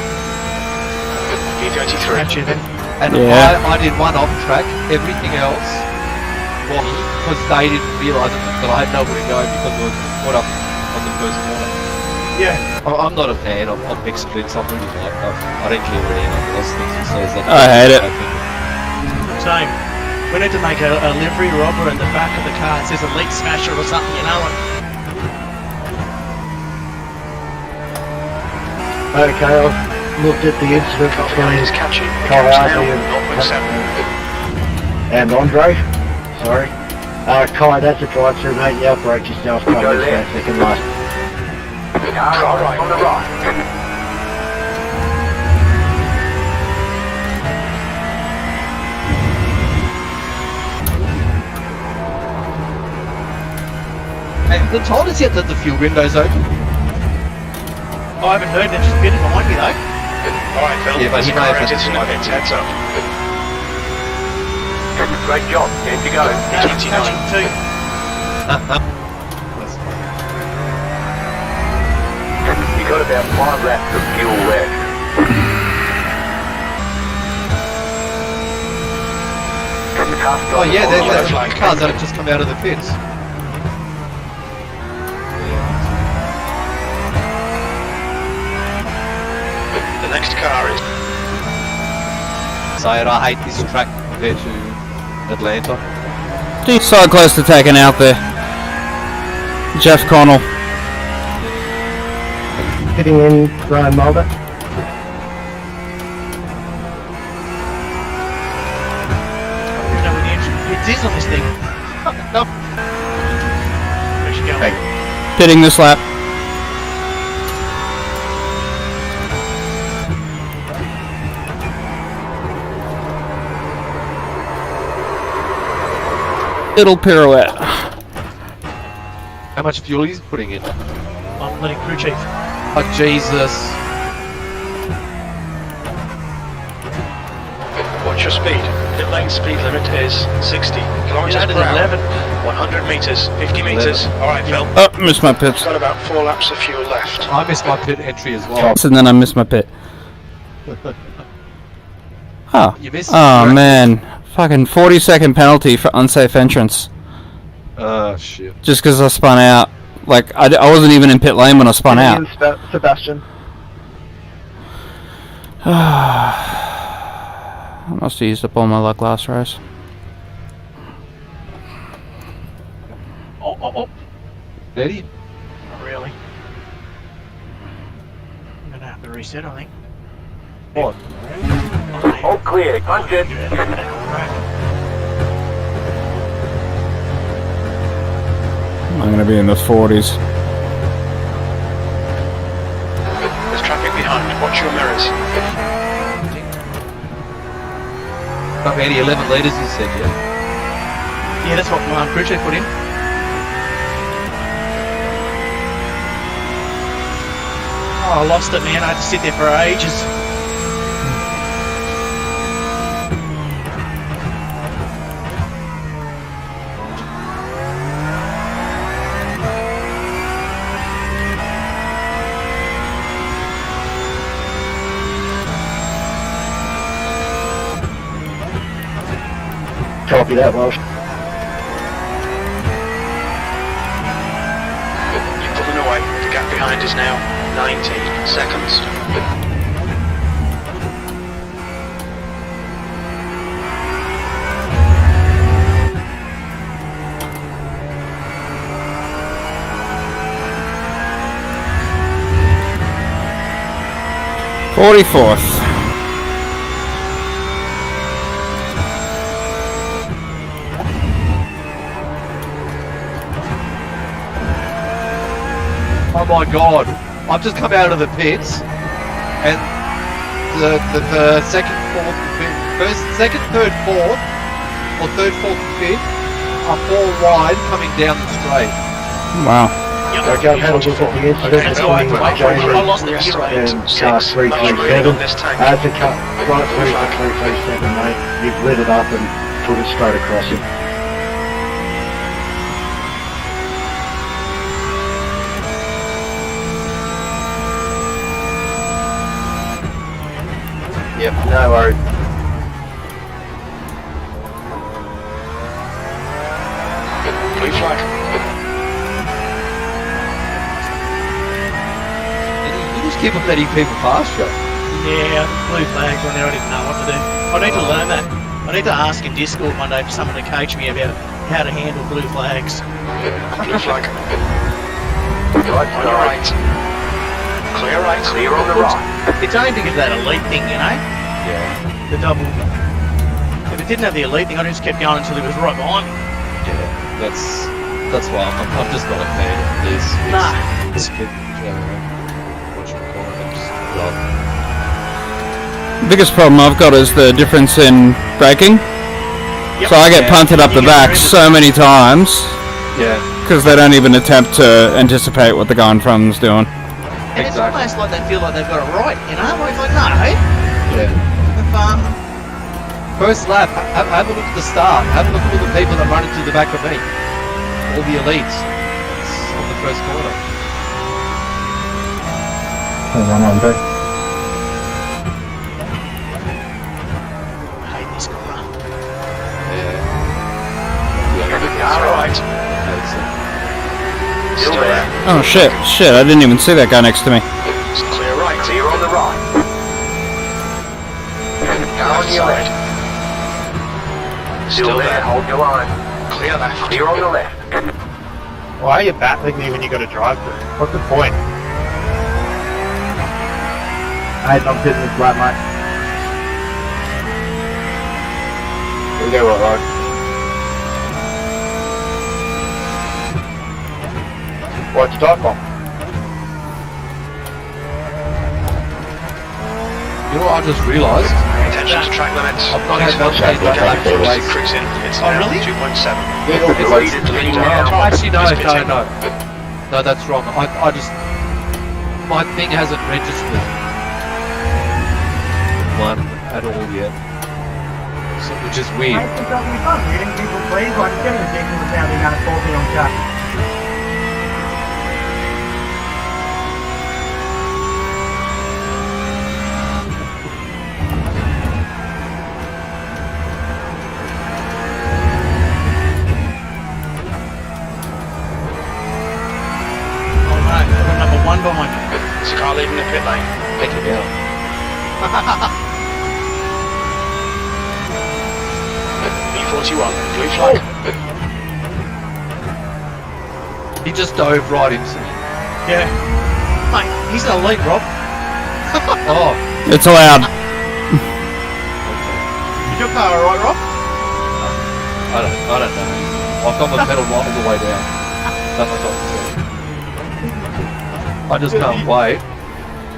B33. catch you then. And Yeah. I did one off track. Everything else wasn't, because they didn't realise that I had nowhere to go because I was caught up on the first corner. Yeah. I'm not a fan of mixed splits. I'm really like I don't care what anyone else thinks and says. That I hate it. Same. We need to make a livery robber in the back of the car. It says Elite Smasher or something, you know? Okay, I've looked at the incident between Is catching. The Kyle gap's now Harvey 0.7. and Andre. Sorry. Kai, that's a drive-through, mate. You outbraked yourself. Kai, Go you left. second last. Car right on the right. Hey, the told us yet that the fuel window's open. I haven't heard them just bit behind me though. Alright, Phil. Yeah, but There's he a may car have exit in a had- pit. Heads up. Great job. Time to go. Catching too. You got about 5 laps of fuel left. Oh yeah, there's cars that have just come out of the pits. The next car is Sayed, I hate this track compared to Atlanta. He's so close to taking out there. Jeff Connell. Hitting in Brian Mulder. You know when the engine hits is on this thing. No. Where's she going? Hey. Pitting this lap. Little pirouette. How much fuel he's putting in? I'm letting crew chief. Oh, Jesus. Watch your speed. Pit lane speed limit is 60 kilometers Yeah, per it is hour. 11. 100 meters, 50 meters. All right, Phil. Oh, missed my pits. Got about 4 laps of fuel left. I missed my pit entry as well. And then I missed my pit. Oh. You missed Oh, your- man. Fucking 40-second penalty for unsafe entrance. Oh, shit. Just because I spun out. Like, I wasn't even in pit lane when I spun out. Sebastian. I must have used up all my luck last race. Oh. Eddie? Not really. I'm gonna have to reset, I think. What? All clear. Punch it. I'm going to be in the 40s. There's traffic behind. Watch your mirrors. Not many 11 litres, you said, yeah? Yeah, that's what my crew chief put in. Oh, I lost it, man. I had to sit there for ages. Copy that, Welsh. You're pulling away. The gap behind is now 90 seconds. '44th. Oh my god. I've just come out of the pits and the second, fourth, fifth, first, second, third, fourth, or third, fourth, and fifth are 4 wide coming down the straight. Wow. Okay, I've had a look at the incident That's why I between wait. Jamie I lost the gear Rest rate. and car 337. on this tank. That's a cut right through for 337, mate. You've lit it up and put it straight across it. Yep, no worries. Blue flag. And you just keep on letting people pass you. Yeah, blue flags on there. I didn't know what to do. I need to learn that. I need to ask in Discord one day for someone to coach me about how to handle blue flags. Blue flag. Right On your right. Clear right. Clear on the right. It's only because of that elite thing, you know? Yeah. The double. If it didn't have the elite thing, I just kept going until it was right behind me. Yeah. That's why I'm just not a fan of this. Nah. This kid, what you call it? It's like, Biggest problem I've got is the difference in braking. Yep. So I get Yeah. punted up You the get back rid of so many times yeah. because they don't even attempt to anticipate what the guy in front is doing. And it's Exactly. almost like they feel like they've got it right, you know? Like, no, hey? Yeah. If, First lap, have a look at the start. Have a look at all the people that run into the back of me. All the elites. It's on the first corner. I hate this car. All right. Still there. Oh shit, I didn't even see that guy next to me. It's clear right. Clear on the right. Car on Left your side. left. Still there. Hold your line. Clear left. Clear on the left. Why are you battling me when you got to drive through? What's the point? Hey, I'm sitting this flat, mate. You go what, right? What's the top on? You know what I just realised? Attention to track limits. I've not had much Get left to frontis race. increasing. It's Oh, now really? 2.7. Yeah, Deleted it's, lead oh, now. actually, no, It's pitting. no. No, that's wrong. I just... My thing hasn't registered one at all yet. So, which is weird. Mate, it's not your fun. Reading people please, like it's getting ridiculous how they're going to fault me on chat. Oh no, I've got number 1 behind me. There's a car leaving the pit lane. Take it down. B41, blue flag. He just dove right into me. Yeah. Mate, he's an elite, Rob. Oh, It's allowed. Is your car alright, Rob? I don't know. I've got my pedal right all the way down. That's what I'm saying. I just can't wait.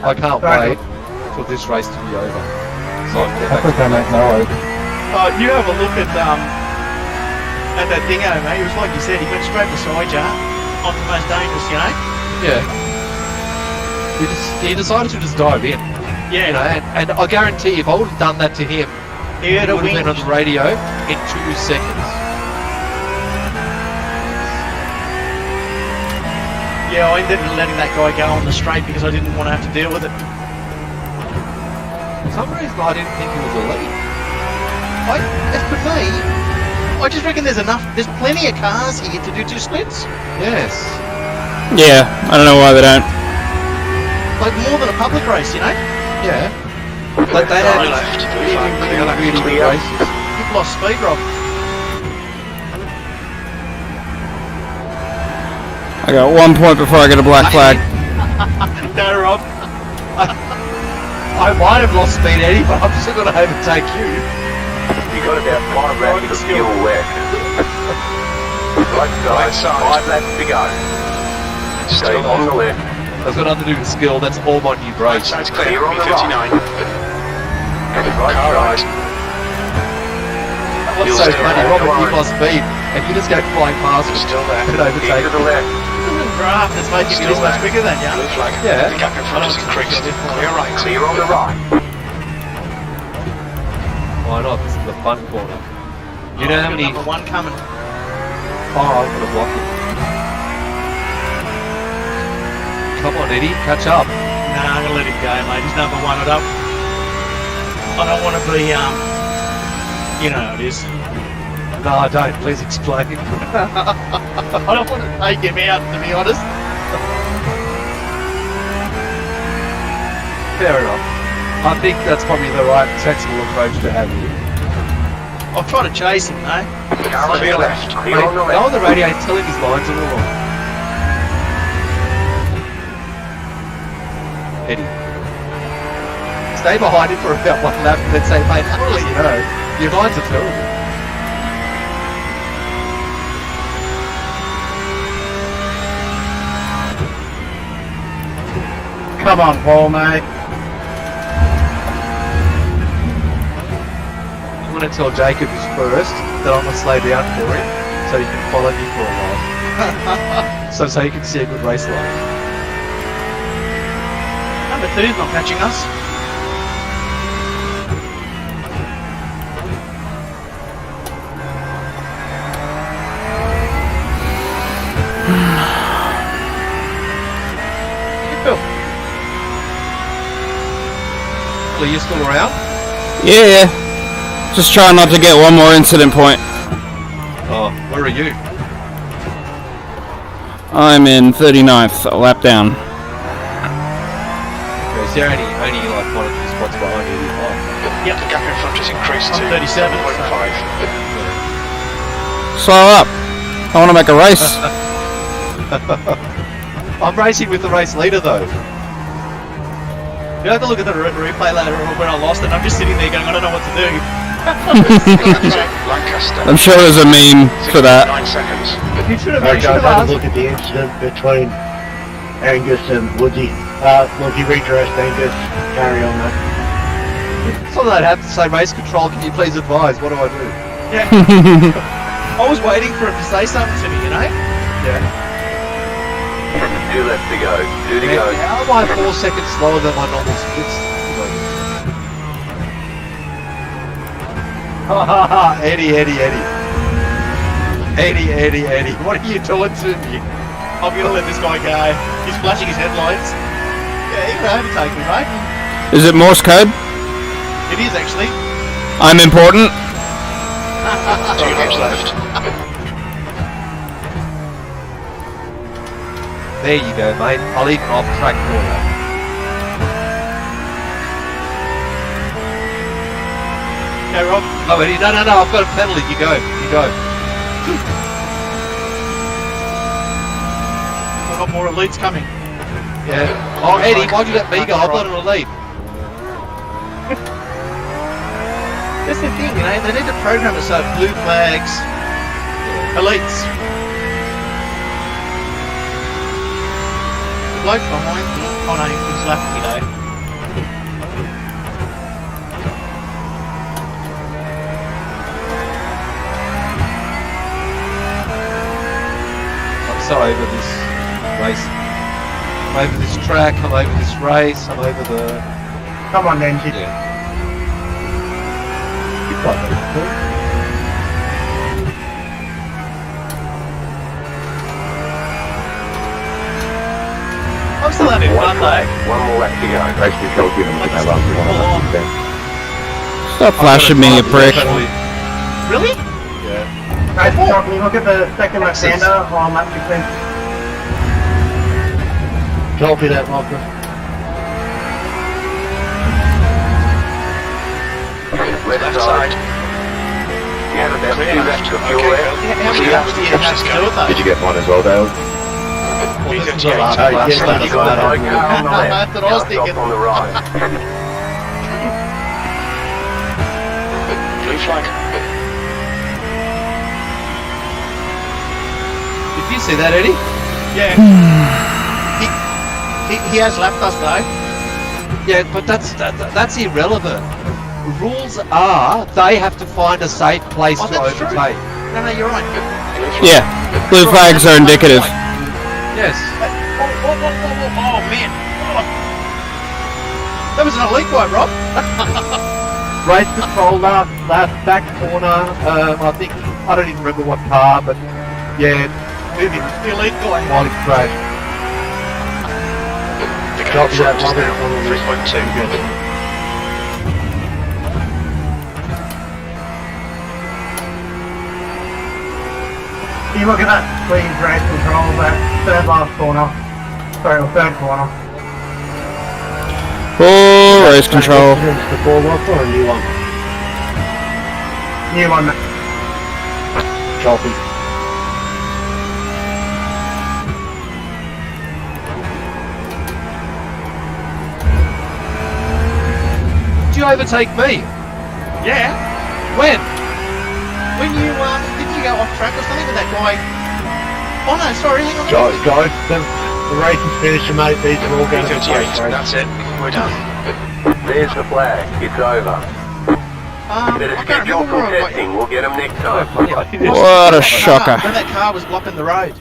I can't wait for this race to be over. So I can get back to You have a look at that dingo, mate. It was like you said, he went straight beside you. On the most dangerous, you know? Yeah. He decided to just dive in. Yeah. You know, and I guarantee if I would have done that to him, He it had a would have wing. been on the radio in 2 seconds. Yeah, I ended up letting that guy go on the straight because I didn't want to have to deal with it. For some reason I didn't think he was elite. As for me, I just reckon there's plenty of cars here to do 2 splits. Yes. Yeah, I don't know why they don't. Like more than a public race, you know? Yeah. But they Right had left, blue flag, clear left, really good clear. races. You've lost speed, Rob. I got 1 point before I get a black flag. No, Rob. I might have lost speed, Eddie, but I'm still going to overtake you. You got about 5 laps of fuel left. Right side. 5 laps to go. Stay Still on there. the left. That's got nothing to do with skill, that's all my new Right brakes. side's clear. Clear on the B39. Right Car right. side. What's so funny, Robert, you've lost speed, and you just go flying past me. Still there. Could overtake Keep to the me. left. Draft that's making me Still this much there. quicker than you. Blue flag. Yeah. The gap in front has increased. Clear right. Clear on the right. Why not? This is the fun corner. You know how many... Number 1 coming. Oh, I'm going to block it. Come on, Eddie, catch up. Nah, I'm gonna let him go, mate. He's number 1. I don't want to be, you know how it is. No, I don't. Please explain. I don't want to take him out, to be honest. Fair enough. I think that's probably the right, sensible approach to have here. I'll try to chase him, though. Car on the left. Clear on the Go left. on the radio and tell him his lines are wrong. Eddie. Stay behind him for about 1 lap and then say, mate, surely you know, your lines are terrible. Come on, Paul, mate. I'm going to tell Jacob who's first that I'm going to slow down for him so he can follow me for a while. so he can see a good race line. Number 2's not catching us. Phil. Are you still around? Yeah. Just trying not to get one more incident point. Oh, where are you? I'm in 39th, a lap down. Okay, so you're only like 1 or 2 spots behind you. Yep, the gap in front has increased to I'm 37. 1.5. Slow up. I want to make a race. I'm racing with the race leader though. You have to look at the replay later when I lost it. I'm just sitting there going, I don't know what to do. Lancaster. I'm sure there's a meme for that. 9 seconds. You should have, Alright you should guys, have have a asked. look at the incident between Angus and Woodsy. Woodsy redressed Angus. Carry on mate. So they'd have to say, race control, can you please advise? What do I do? Yeah. I was waiting for him to say something to me, you know? Yeah. 2 left to go. 2 to go. How am I 4 seconds slower than my normal splits? Ha ha ha! Eddie. Eddie. What are you doing to me? I'm gonna let this guy go. He's flashing his headlights. Yeah, he can overtake me, right? Is it Morse code? It is actually. I'm important. 2 laps left. There you go, mate. I'll even off track for that. Okay, Rob. Oh, Eddie, no, I've got a penalty. You go. I've got more elites coming. Yeah. Oh, Eddie, why'd you let me go? I thought it would leave. That's the thing, you know, they need to program it so blue flags, elites. The bloke behind me, oh no, he's left me though. I'm so over this race. I'm over this track. I'm over this race. I'm over the. Come on then, Yeah. I'm still having fun though. 1 more left to go. Race control given Like, it's full on. Stop flashing me, you prick. Really? Race control, can you look at the second left-hander on lap 16? Copy that, Walker. Left side. You have about 2 left to fuel Okay, left. Yeah, how many laps do you have to do it though? Did you get one as well, Dale? Well, this is Yeah, a lot. yeah, That's yeah, what you you got. Slow car on the left. That's what I was Now thinking. stop on the right. Blue flag. Did you see that, Eddie? Yeah. he has left us though. Yeah, but that's irrelevant. The rules are they have to find a safe place Oh, to that's true. overtake. No, you're right. Yeah, blue flags are indicative. Yes. Oh man. Oh. That was an elite guy, Rob. Race control last back corner. I think I don't even remember what car, but yeah, moving The elite guy. while it's great. The car in front is now 3.2. Can you look at that, please, race control, that third last corner. Sorry, or third corner. Oh, race control. Incidents before Walker or a new one? New one, mate. Copy. Did you overtake me? Yeah. When? When you didn't you go off track or something with that guy? Oh no, sorry, hang on. Guys, the race is finished, mate. These are all going to P38, that's it. We're done. There's the flag. It's over. Better I can't schedule remember some where I got. testing. We'll get them next time. What a shocker. When that car was blocking the road.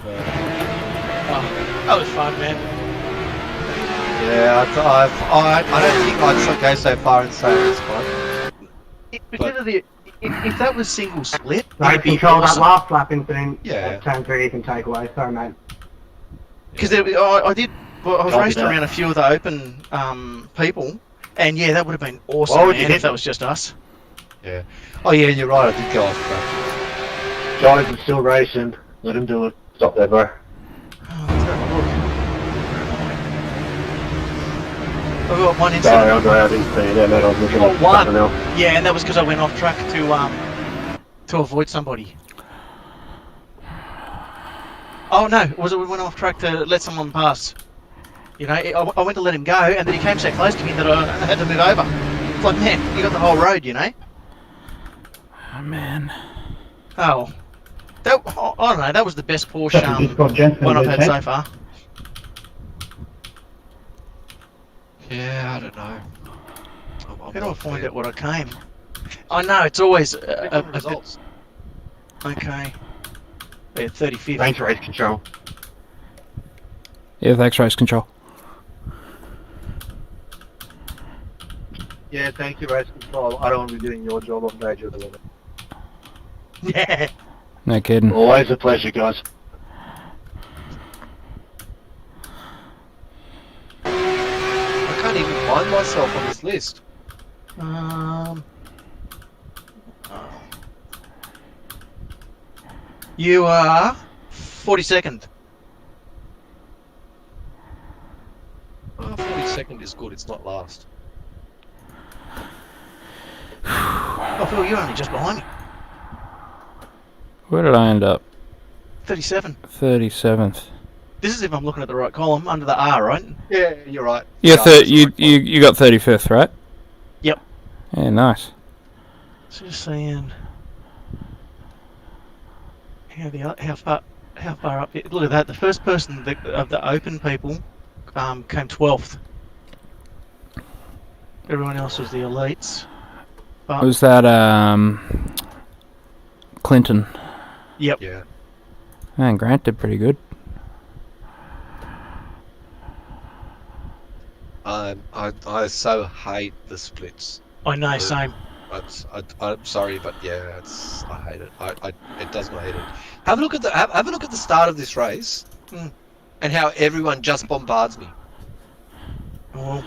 Oh, that was fun, man. Yeah, I don't think I'd go so far and say this one. Because of the if that was single split, Race it'd be control, that awesome. last lap incident, Yeah. turn 3 you can take away. Sorry, mate. Because I did. Well, I was Copy racing that. around a few of the open people, and yeah, that would have been awesome, Why would you man, if hit that was just us. Yeah. Oh yeah, you're right. I did go off track. Guys, it's still racing. Let him do it. Stop there, bro. I've got one Sorry, incident. Andre, I didn't see you there, mate. I was looking Oh, at one. something else. Yeah, and that was because I went off track to avoid somebody. Oh no, was it we went off track to let someone pass? You know, I went to let him go, and then he came so close to me that I had to move over. It's like, man, you got the whole road, you know. Oh, man. Oh. That, I don't know, that was the best Porsche one I've had so far. Yeah, I don't know. How do I find out what I came? I know, it's always a results. Okay. Yeah, 35th. Thanks, race control. Yeah, thanks, race control. Yeah, thank you, race control. I don't want to be doing your job. I'm glad you're doing it. Yeah. No kidding. Always a pleasure, guys. I can't even find myself on this list. You are 42nd. Oh, 42nd is good, it's not last. Oh, Phil, you're only just behind me. Where did I end up? 37. 37th. This is if I'm looking at the right column, under the R, right? Yeah, you're right. Yeah, Yeah, you got 35th, right? Yep. Yeah, nice. So just saying... How far up? Look at that. The first person of the open people came 12th. Everyone else was the elites. But, Was that Clinton? yep. Yeah. Man, Grant did pretty good. I so hate the splits. I know, same. I'm sorry, but yeah, I hate it. It does not hate it. Have a look at the start of this race, and how everyone just bombards me. Well,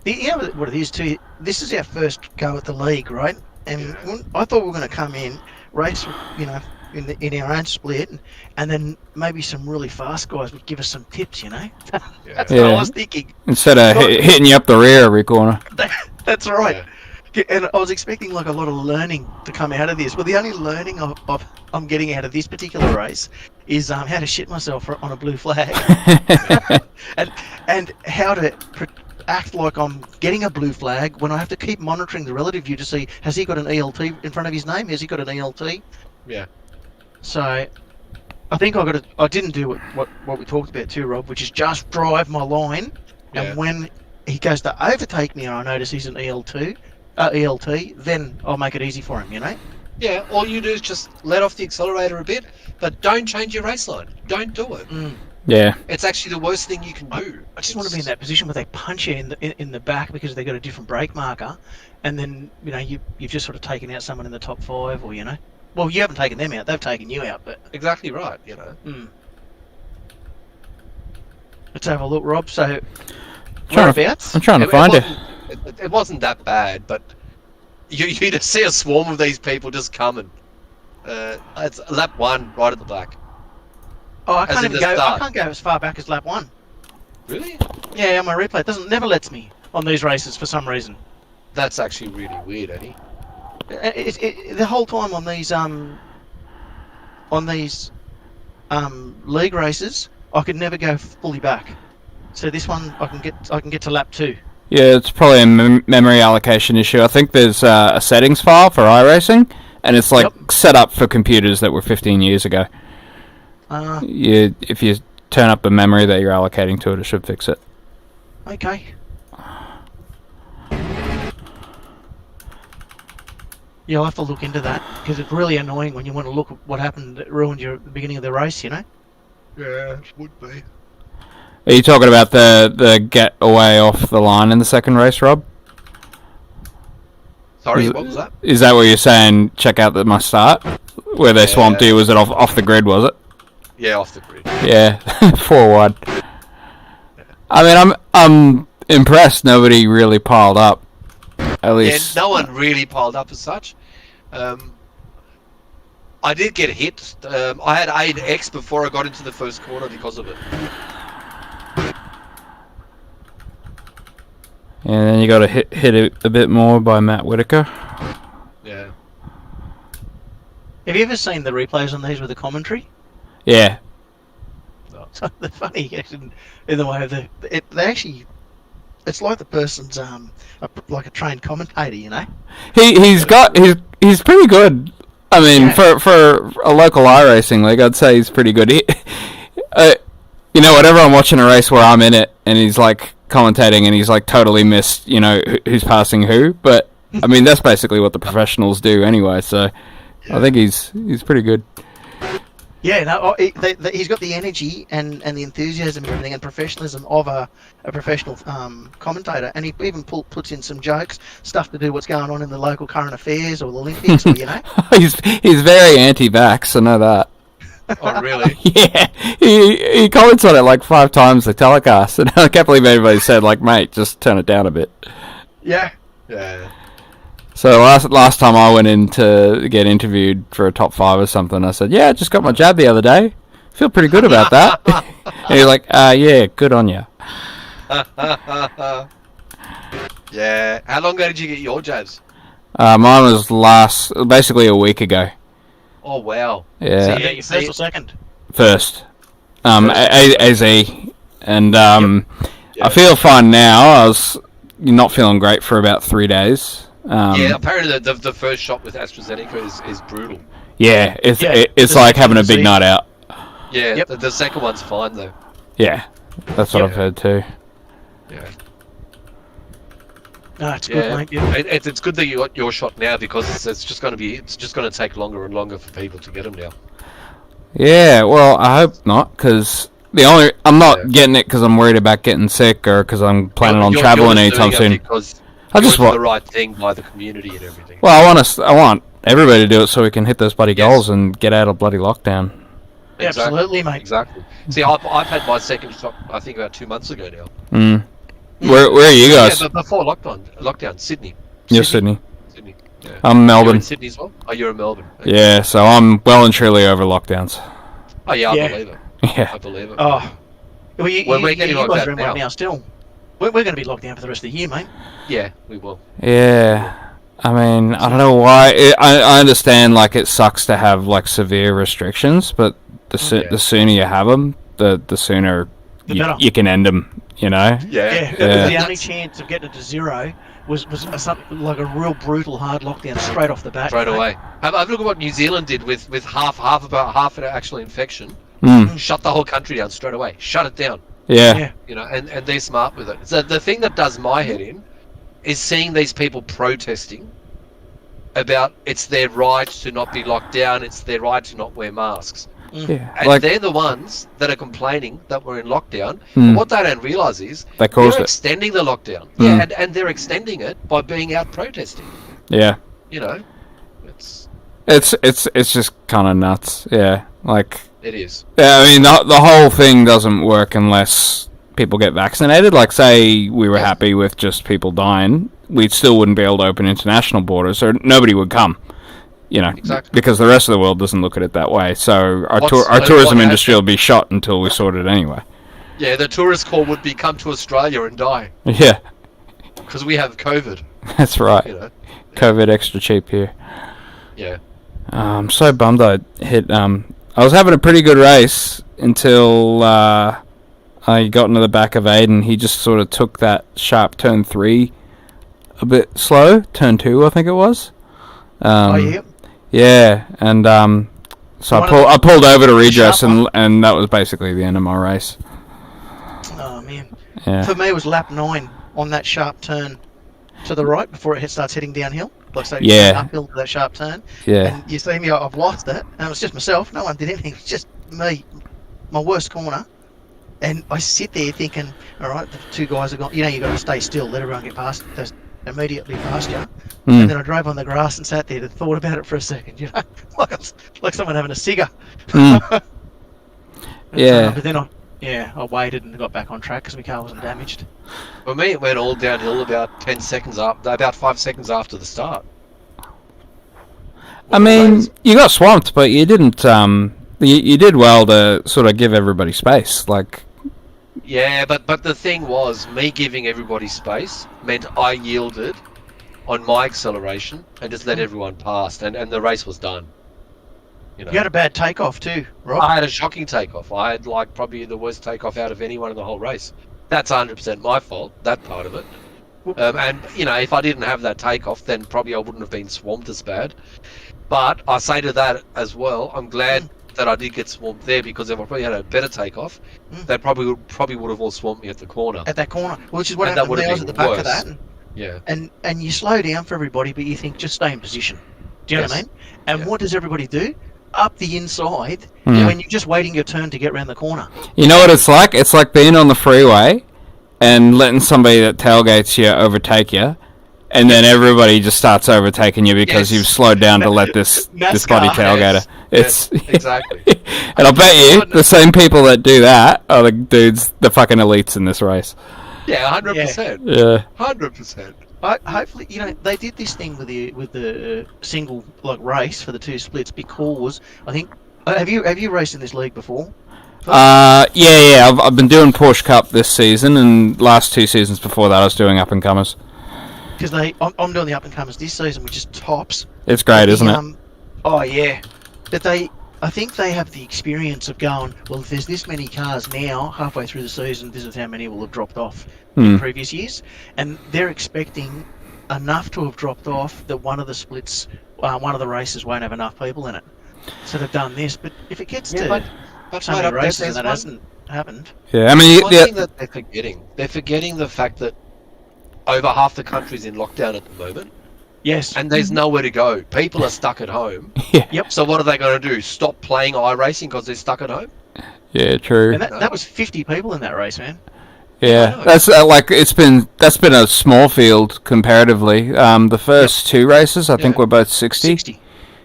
you know what it is too? This is our first go at the league, right? And I thought we were going to come in, race, in our own split, and then maybe some really fast guys would give us some tips, That's what I was thinking. Instead of hitting you up the rear every corner. That's right. Yeah. And I was expecting like a lot of learning to come out of this. Well, the only learning I'm getting out of this particular race is how to shit myself on a blue flag, and how to act like I'm getting a blue flag when I have to keep monitoring the relative view to see, has he got an ELT in front of his name? Has he got an ELT? Yeah. So I think I didn't do what we talked about too, Rob, which is just drive my line, and when he goes to overtake me and I notice he's an ELT, then I'll make it easy for him, Yeah, all you do is just let off the accelerator a bit, but don't change your race line. Don't do it. Yeah. It's actually the worst thing you can do. I just want to be in that position where they punch you in the back because they've got a different brake marker, and then you've just sort of taken out someone in the top 5, or well, you haven't taken them out; they've taken you out. But exactly right, Let's have a look, Rob. So, whereabouts? I'm trying to find it. It wasn't that bad, but you just see a swarm of these people just coming. It's lap 1, right at the back. Oh, I can't even go. I can't go as far back as lap 1. Really? Yeah, on my replay, it never lets me on these races for some reason. That's actually really weird, Eddie. The whole time on these league races, I could never go fully back. So this one, I can get to lap 2. Yeah, it's probably a memory allocation issue. I think there's a settings file for iRacing, and it's set up for computers that were 15 years ago. If you turn up the memory that you're allocating to it, it should fix it. Okay. Yeah, I'll have to look into that, because it's really annoying when you want to look at what happened that ruined the beginning of the race, Yeah, it would be. Are you talking about the get away off the line in the second race, Rob? Sorry, what was that? Is that what you're saying? Check out my start, where they swamped you. Was it off the grid? Was it? Yeah, off the grid. Yeah, 4-1. I mean, I'm impressed. Nobody really piled up. At least. Yeah, no one really piled up as such. I did get hit. I had A&X before I got into the first corner because of it. And then you got to hit it a bit more by Matt Whitaker. Yeah. Have you ever seen the replays on these with the commentary? Yeah. So they're funny in the way of they actually. It's like the person's like a trained commentator, He's pretty good. I mean, Yeah. for a local iRacing league, I'd say he's pretty good. You know, whenever I'm watching a race where I'm in it, and he's like commentating, and he's like totally missed, you know, who's passing who. But I mean, that's basically what the professionals do anyway. So I think he's pretty good. Yeah, no, he's got the energy and the enthusiasm and everything and professionalism of a professional commentator, and he even puts in some jokes, stuff to do what's going on in the local current affairs or the Olympics, or, you know. he's very anti-vax. I know that. Oh, really? Yeah, he comments on it like 5 times the telecast, and I can't believe anybody said like, mate, just turn it down a bit. Yeah. Yeah. So last time I went in to get interviewed for a top 5 or something, I said, yeah, I just got my jab the other day. Feel pretty good about that. And he's like, yeah, good on you. Yeah. How long ago did you get your jabs? Mine was basically a week ago. Oh, wow. Yeah. So you got your first or second? First. AZ. And Yeah. I feel fine now. I was not feeling great for about 3 days. Yeah, apparently the first shot with AstraZeneca is brutal. Yeah, it's the like second having a was big easy. night out. Yeah, Yep. the second one's fine though. Yeah, that's what Yeah. I've heard too. Yeah. No, it's good, Yeah. mate. Yeah. It's good that you got your shot now because it's just going to take longer and longer for people to get them now. Yeah, well, I hope not, because I'm not Yeah. getting it because I'm worried about getting sick or because I'm planning on You're traveling just anytime doing it soon. because I just you're doing want, the right thing by the community and everything. well, I want everybody to do it so we can hit those bloody Yes. goals and get out of bloody lockdown. Absolutely, mate. Exactly. See, I've had my second shot, I think about 2 months ago now. Mm. Where are you guys? Yeah, but before lockdown, Sydney. You're Sydney. Sydney. Yeah. I'm You're Melbourne. in Sydney as well? Oh, you're in Melbourne. Okay. Yeah, so I'm well and truly over lockdowns. Oh, yeah, I Yeah. believe it. Yeah. I believe it. Oh. Well, We're getting you like guys that are in one now. now still. We're going to be locked down for the rest of the year, mate. Yeah, we will. Yeah. I mean, I don't know why. I understand, like, it sucks to have, like, severe restrictions, but the sooner you have them, the sooner The better. you can end them, you know? Yeah, Yeah. the only chance of getting it to zero was something like a real brutal hard lockdown straight off the bat. Straight you know? away. Have a look at what New Zealand did with half an actual infection. Mm. Shut the whole country down straight away. Shut it down. Yeah. Yeah. You know, and they're smart with it. So the thing that does my head in is seeing these people protesting about it's their right to not be locked down, it's their right to not wear masks. Yeah. And Like, they're the ones that are complaining that we're in lockdown. Hmm. But what they don't realise is They caused they're it. extending the lockdown. Hmm. Yeah, and they're extending it by being out protesting. yeah. You know, it's It's just kind of nuts. Yeah. Like, it is. yeah, I mean, the whole thing doesn't work unless people get vaccinated. Like, say we were happy with just people dying, we still wouldn't be able to open international borders, or nobody would come. You know, Exactly. because the rest of the world doesn't look at it that way. So our What tourism has industry will be shot until we sort it anyway. Yeah, the tourist call would be come to Australia and die Yeah, because we have COVID. that's right. You know. COVID extra cheap here. Yeah. I'm so bummed I hit. I was having a pretty good race until I got into the back of Aiden. He just sort of took that sharp turn 3 a bit slow. Turn 2, I think it was. Oh, yeah. Yeah, and so One I of pulled over to the redress, sharp and that was basically the end of my race. Oh, man. Yeah. For me, it was lap 9 on that sharp turn to the right before it starts heading downhill. Like, so Yeah. uphill to that sharp turn. Yeah. And you see me, I've lost it. And it was just myself. No one did anything. It was just me, my worst corner. And I sit there thinking, all right, the two guys are gone. You know, you've got to stay still, let everyone get past, just immediately past you. Mm. And then I drove on the grass and sat there and thought about it for a second, you know, like someone having a ciggar. Mm. Yeah. But then I waited and got back on track because my car wasn't damaged. For me, it went all downhill about 10 seconds after, about 5 seconds after the start. I mean, you got swamped, but you didn't. You did well to sort of give everybody space. Like, Yeah, but the thing was, me giving everybody space meant I yielded on my acceleration and just let everyone pass, and the race was done. You know, You had a bad takeoff too, Rob. I had a shocking takeoff. I had probably the worst takeoff out of anyone in the whole race. That's 100% my fault, that part of it. And you know, if I didn't have that takeoff, then probably I wouldn't have been swamped as bad. But I say to that as well, I'm glad that I did get swamped there, because if I probably had a better takeoff, they probably would have all swamped me at the corner. At that corner, which is what And that happened would when I have was at the been back of worse. that. Yeah. And you slow down for everybody, but you think just stay in position. Do you know what I Yes. mean? And what does everybody do? Up the inside Hmm. when you're just waiting your turn to get around the corner. You know what it's like? It's like being on the freeway and letting somebody that tailgates you overtake you, and then everybody just starts overtaking you because Yes. you've slowed down to let this bloody NASCAR. tailgater. Yes, It's exactly. and I bet you the same people that do that are the dudes, the fucking elites in this race. Yeah, 100%. Yeah. 100%. Hopefully, you know, they did this thing with the single like race for the two splits because I think have you raced in this league before? Yeah. I've been doing Porsche Cup this season, and last 2 seasons before that I was doing up and comers. Because I'm doing the up and comers this season, which is tops. It's great, isn't it? Oh yeah, but I think they have the experience of going, well, if there's this many cars now, halfway through the season, this is how many will have dropped off in previous years. And they're expecting enough to have dropped off that one of the splits, one of the races won't have enough people in it. So they've done this. But if it gets to But so mate, many races there's and that one- hasn't happened, Yeah, I mean, One thing that they're forgetting the fact that over half the country's in lockdown at the moment, yes. and there's nowhere to go. People are stuck at home. Yep. So what are they going to do? Stop playing iRacing because they're stuck at home? yeah, true. And that was 50 people in that race, man. Yeah, that's like that's been a small field comparatively. The first 2 races, I think, were both 60, 60.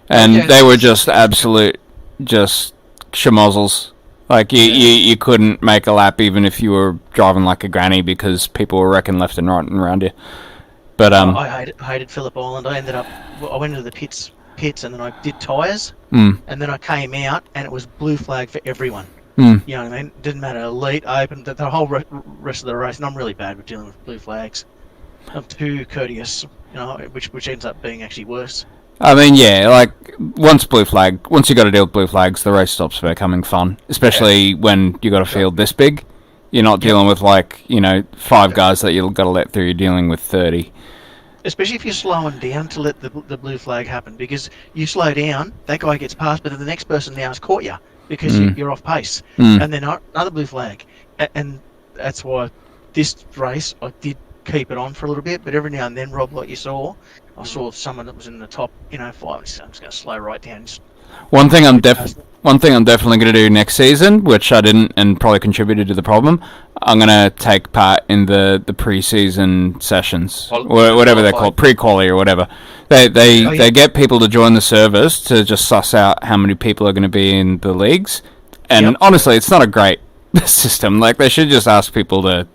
and Yeah. they were just absolute, just schmozzles. Like you couldn't make a lap even if you were driving like a granny because people were wrecking left and right and around you. But I hated Phillip Island. I went into the pits, and then I did tyres, and then I came out, and it was blue flag for everyone. You know what I mean? Didn't matter, elite, open, the whole rest of the race. And I'm really bad with dealing with blue flags. I'm too courteous, you know, which ends up being actually worse. I mean, yeah, like once you got to deal with blue flags, the race stops becoming fun. Especially when you got a field this big. You're not dealing with 5 guys that you've got to let through. You're dealing with 30. Especially if you're slowing down to let the blue flag happen, because you slow down, that guy gets past, but then the next person now has caught you because you're off pace, and then another blue flag, and that's why this race I did keep it on for a little bit, but every now and then, Rob, like you saw, I saw someone that was in the top, 5. So I'm just going to slow right down. One thing I'm definitely going to do next season, which I didn't and probably contributed to the problem, I'm going to take part in the pre-season sessions, whatever they're called, pre-quali or whatever. They get people to join the service to just suss out how many people are going to be in the leagues. And honestly, it's not a great system. Like, they should just ask people to,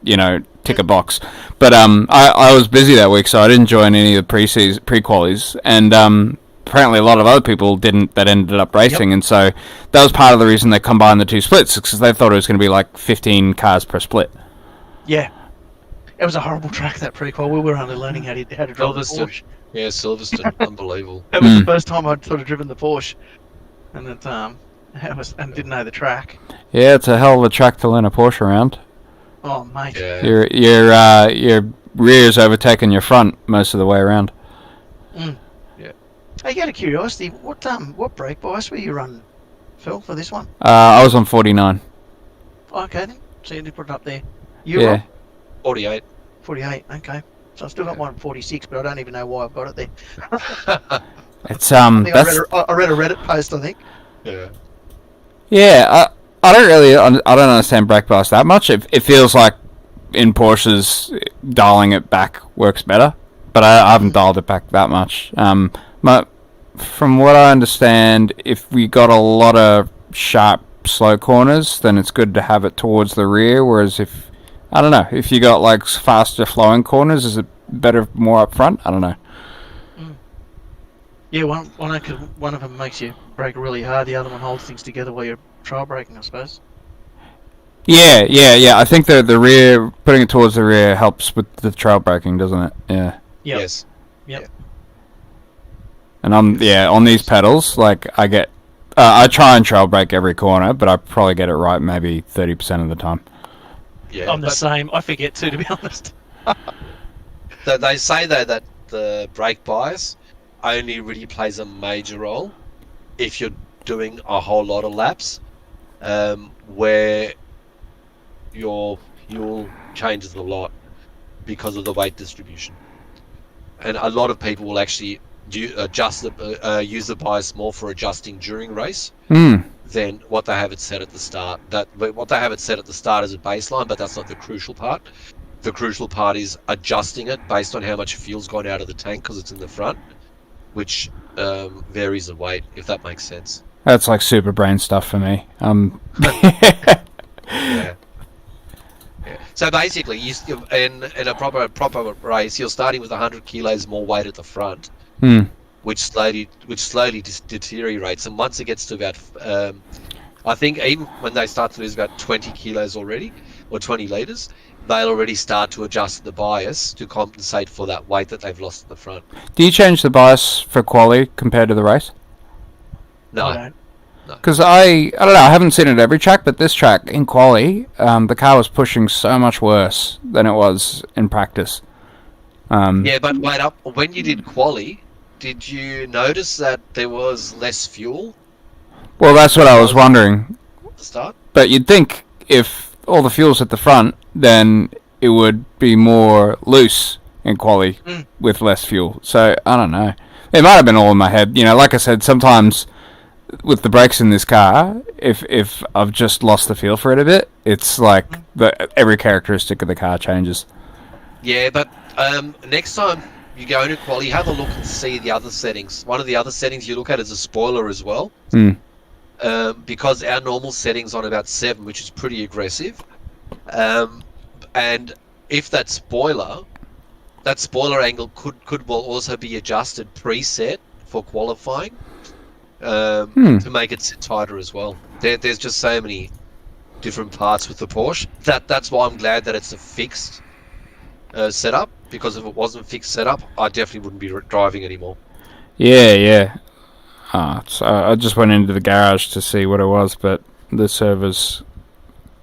tick a box. But I was busy that week, so I didn't join any of the pre-qualies. And apparently a lot of other people didn't that ended up racing, and so that was part of the reason they combined the 2 splits, because they thought it was going to be like 15 cars per split. Yeah. It was a horrible track, that pre-qual. We were only learning how to drive the Porsche. Yeah, Silverstone. Unbelievable. It was the first time I'd sort of driven the Porsche, and and didn't know the track. Yeah, it's a hell of a track to learn a Porsche around. Oh, mate. Yeah. Your rear's overtaking your front most of the way around. Hey, out of curiosity, what brake bias were you running, Phil, for this one? I was on 49. Okay then, so you did put it up there. You Yeah. Rob? 48. 48, okay. So I've still got mine 46, but I don't even know why I've got it there. It's I think that's I read a Reddit post, I think. Yeah. yeah. I don't understand brake bias that much. It feels like in Porsches dialing it back works better, but I haven't dialed it back that much. But from what I understand, if we got a lot of sharp, slow corners, then it's good to have it towards the rear. Whereas if you got like faster flowing corners, is it better more up front? I don't know. Yeah, one of them makes you brake really hard, the other one holds things together while you're trail braking, I suppose. Yeah. I think the rear, putting it towards the rear helps with the trail braking, doesn't it? Yeah. Yep. Yes. Yep. And on these pedals, like I try and trail brake every corner, but I probably get it right maybe 30% of the time. Yeah. I'm the same. I forget to be honest. They say though that the brake bias only really plays a major role if you're doing a whole lot of laps, where your fuel changes a lot because of the weight distribution, and a lot of people will actually use the bias more for adjusting during race than what they have it set at the start. What they have it set at the start is a baseline, but that's not the crucial part. The crucial part is adjusting it based on how much fuel's gone out of the tank because it's in the front, which varies the weight, if that makes sense. That's like super brain stuff for me. Yeah. So basically, in a proper race, you're starting with 100 kilos more weight at the front, which slowly deteriorates, and once it gets to about, I think even when they start to lose about 20 kilos already, or 20 litres, they'll already start to adjust the bias to compensate for that weight that they've lost at the front. Do you change the bias for quali compared to the race? No. Because I don't know, I haven't seen it at every track, but this track in quali, the car was pushing so much worse than it was in practice. Yeah, but wait up. When you did quali, did you notice that there was less fuel Well, that's what I was wondering. at the start? But you'd think if all the fuel's at the front, then it would be more loose in quali with less fuel. So, I don't know. It might have been all in my head. You know, like I said, sometimes with the brakes in this car, if I've just lost the feel for it a bit, it's like every characteristic of the car changes. Yeah, but next time you go into quali, have a look and see the other settings. One of the other settings you look at is a spoiler as well. Because our normal setting's on about 7, which is pretty aggressive. And if that spoiler angle could well also be adjusted preset for qualifying to make it sit tighter as well. There's just so many different parts with the Porsche. That's why I'm glad that it's a fixed setup, because if it wasn't fixed setup, I definitely wouldn't be driving anymore. Yeah. So I just went into the garage to see what it was, but the server's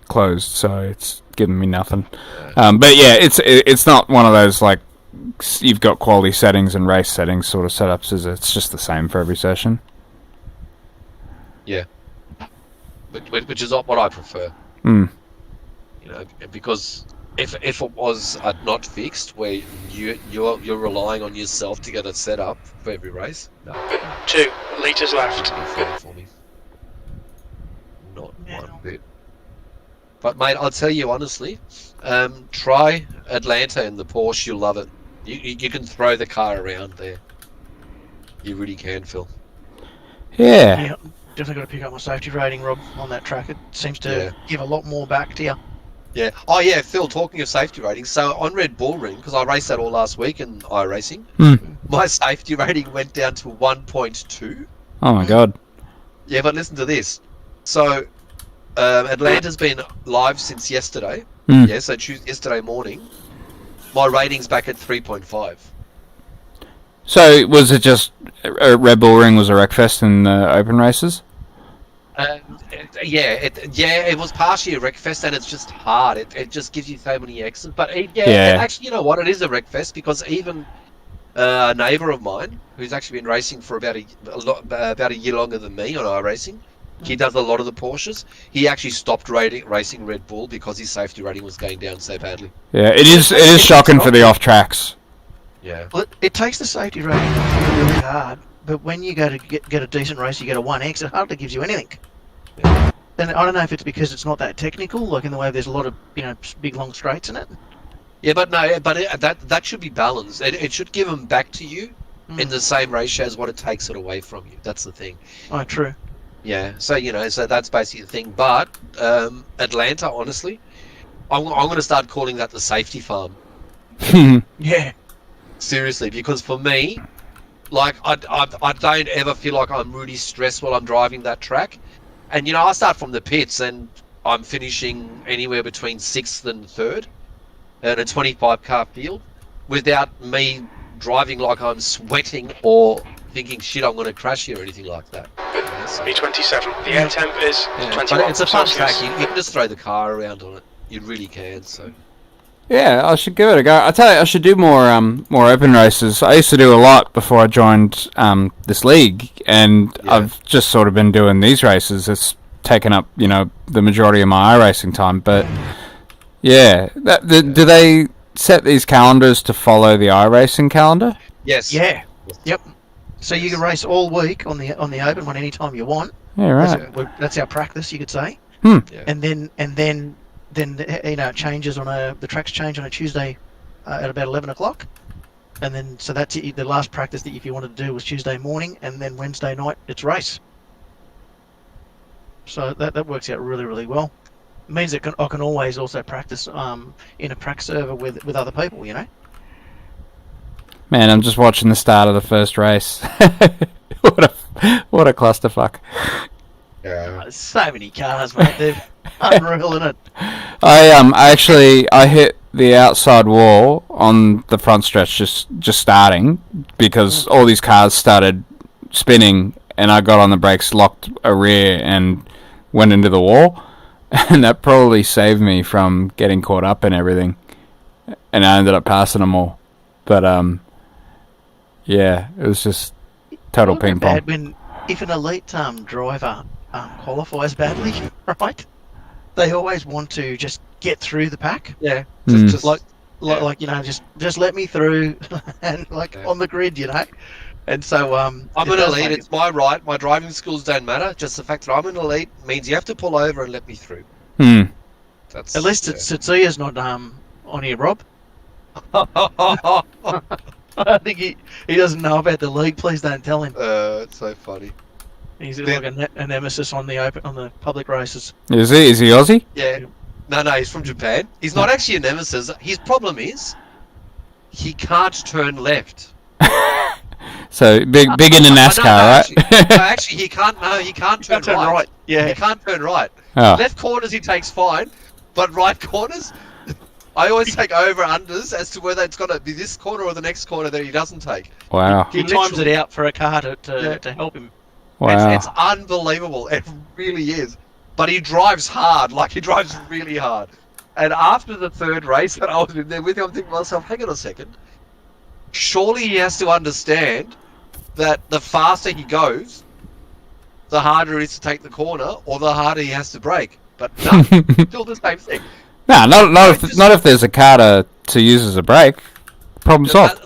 closed, so it's giving me nothing. But yeah, it's not one of those like you've got quality settings and race settings sort of setups. It's just the same for every session. Yeah, which is what I prefer. You know, because if it was not fixed, where you're relying on yourself to get it set up for every race, no. 2 litres left. For me. Not one bit. But mate, I'll tell you honestly, try Atlanta in the Porsche. You'll love it. You can throw the car around there. You really can, Phil. Yeah, definitely got to pick up my safety rating, Rob, on that track. It seems to give a lot more back to you. Yeah. Oh yeah, Phil, talking of safety ratings, so on Red Bull Ring, because I raced that all last week in iRacing, my safety rating went down to 1.2. Oh my god. Yeah, but listen to this. So, Atlanta's been live since yesterday. Yeah, so yesterday morning. My rating's back at 3.5. So was it just Red Bull Ring was a wreckfest in the open races? It was partially a wreckfest, and it's just hard. It just gives you so many exits. But actually, you know what? It is a wreckfest because even a neighbour of mine, who's actually been racing for about a year longer than me on iRacing, he does a lot of the Porsches. He actually stopped racing Red Bull because his safety rating was going down so badly. Yeah, it is shocking for the off tracks. Yeah. Well, it takes the safety rating really hard, but when you go to get a decent race, you get a 1x, it hardly gives you anything. Yeah. And I don't know if it's because it's not that technical, like in the way there's a lot of big long straights in it. Yeah, but no, that should be balanced. It should give them back to you in the same ratio as what it takes it away from you. That's the thing. Oh, true. Yeah, so so that's basically the thing. But Atlanta, honestly, I'm going to start calling that the safety farm. Yeah. Seriously, because for me, like I don't ever feel like I'm really stressed while I'm driving that track. And I start from the pits and I'm finishing anywhere between 6th and 3rd in a 25 car field without me driving like I'm sweating or thinking shit I'm going to crash here or anything like that. B27. The air temp is 21. But it's a fun track. You can just throw the car around on it. You really can. So Yeah, I should give it a go. I tell you, I should do more open races. I used to do a lot before I joined this league, and I've just sort of been doing these races. It's taken up, the majority of my iRacing time. But yeah, do they set these calendars to follow the iRacing calendar? Yes. Yeah. Yep. So you can race all week on the open one anytime you want. Yeah, right. That's our practice, you could say. Hmm. Yeah. And then it changes the tracks change on a Tuesday at about 11 o'clock, and then so that's it. The last practice that if you wanted to do was Tuesday morning, and then Wednesday night it's race. So that works out really, really well. It means that I can always also practice in a prac server with other people, Man, I'm just watching the start of the first race. What a clusterfuck. Yeah. So many cars, mate. They're unreal, isn't it? I hit the outside wall on the front stretch just starting because all these cars started spinning and I got on the brakes, locked a rear and went into the wall, and that probably saved me from getting caught up in everything, and I ended up passing them all. But yeah, it was just total ping pong. If an elite driver qualifies badly, right? They always want to just get through the pack. Yeah. Just just let me through, and on the grid, And so I'm an elite. It's my right. My driving skills don't matter. Just the fact that I'm an elite means you have to pull over and let me through. That's at least Tsutsiya's not on here, Rob. I think he doesn't know about the league. Please don't tell him. It's so funny. He's like a nemesis on the public races. Is he Aussie? Yeah. No, he's from Japan. He's not actually a nemesis. His problem is he can't turn left. So big into NASCAR, right? Actually, he can't. No, he can't turn right. Yeah, he can't turn right. Oh. Left corners he takes fine, but right corners, I always take over/unders as to whether it's going to be this corner or the next corner that he doesn't take. Wow. He times it out for a car to help him. Wow. It's unbelievable. It really is. But he drives hard. He drives really hard. And after the third race that I was in there with him, I'm thinking to myself, hang on a second. Surely he has to understand that the faster he goes, the harder it is to take the corner, or the harder he has to brake. But no, still the same thing. No, not if there's a car to use as a brake. Problem solved.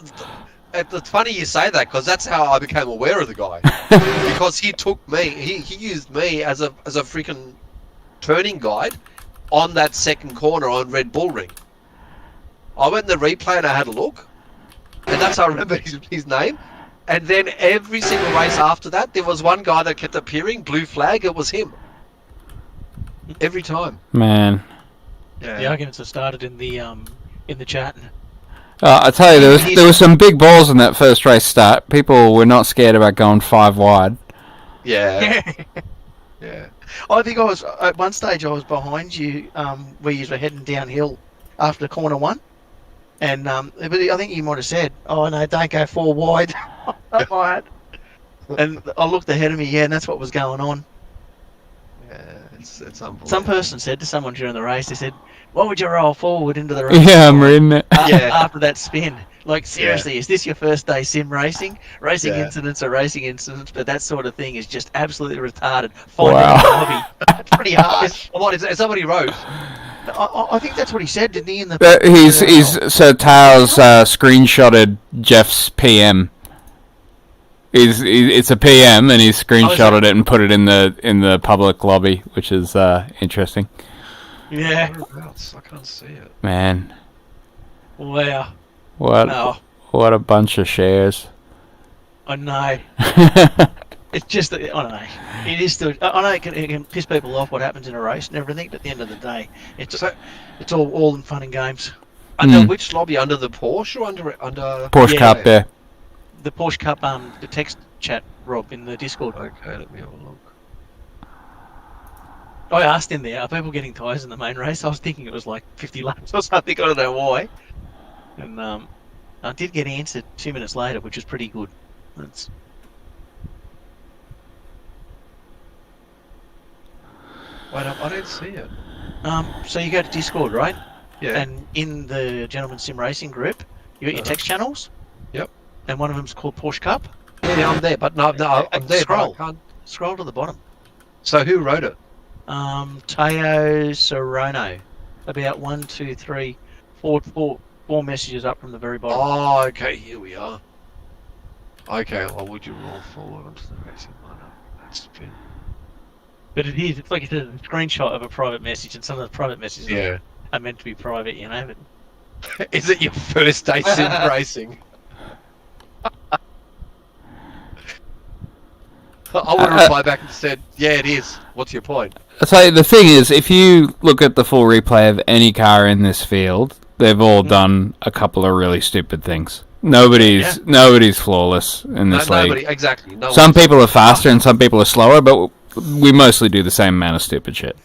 It's funny you say that because that's how I became aware of the guy. Because he took me, he used me as a freaking turning guide on that second corner on Red Bull Ring. I went in the replay and I had a look, and that's how I remember his name. And then every single race after that, there was one guy that kept appearing, blue flag. It was him. Every time. Man. Yeah. The arguments have started in the chat. I tell you, there was some big balls in that first race start. People were not scared about going 5 wide. Yeah. Yeah. I think I was at one stage. I was behind you, where you were heading downhill after corner 1, and but I think you might have said, "Oh no, don't go 4 wide." And I looked ahead of me, and that's what was going on. Yeah, it's unbelievable. Some person said to someone during the race, they said, "Why would you roll forward into the race?" Yeah, I'm reading it. After that spin. Seriously, is this your first day sim racing? Racing incidents are racing incidents, but that sort of thing is just absolutely retarded. Finding a hobby. It's pretty hard. Is that what he wrote? I think that's what he said, didn't he? So Tails screenshotted Jeff's PM. It's a PM, and he screenshotted it and put it in the public lobby, which is interesting. Yeah. I can't see it. Man. Wow. What a bunch of shares. I know. It's just that, I don't know. It is still. I know it can piss people off what happens in a race and everything, but at the end of the day, it's all in fun and games. Under which lobby? Under the Porsche or under Porsche Cup there? The Porsche Cup, the text chat, Rob, in the Discord. Okay, let me have a look. I asked him there, are people getting tyres in the main race? I was thinking it was like 50 laps or something, I don't know why. And I did get answered 2 minutes later, which was pretty good. Wait, I don't see it. So you go to Discord, right? Yeah. And in the Gentleman Sim Racing group, you got your text channels. Yep. And one of them's called Porsche Cup. Yeah, I'm there, but no, I'm there. Scroll. But I can't. Scroll to the bottom. So who wrote it? Teo Sorono. About 1, 2, 3, 4 messages up from the very bottom. Oh, okay, here we are. Okay, well, would you roll forward onto the racing lineup? That's been... But it is. It's like it's a screenshot of a private message, and some of the private messages Yeah. are meant to be private, you know. But Is it your first day sim racing? I would have replied back and said, yeah, it is. What's your point? So the thing is, if you look at the full replay of any car in this field, they've all done a couple of really stupid things. Nobody's flawless in this league. Nobody, exactly. No Some one's- people are faster and some people are slower, but we mostly do the same amount of stupid shit.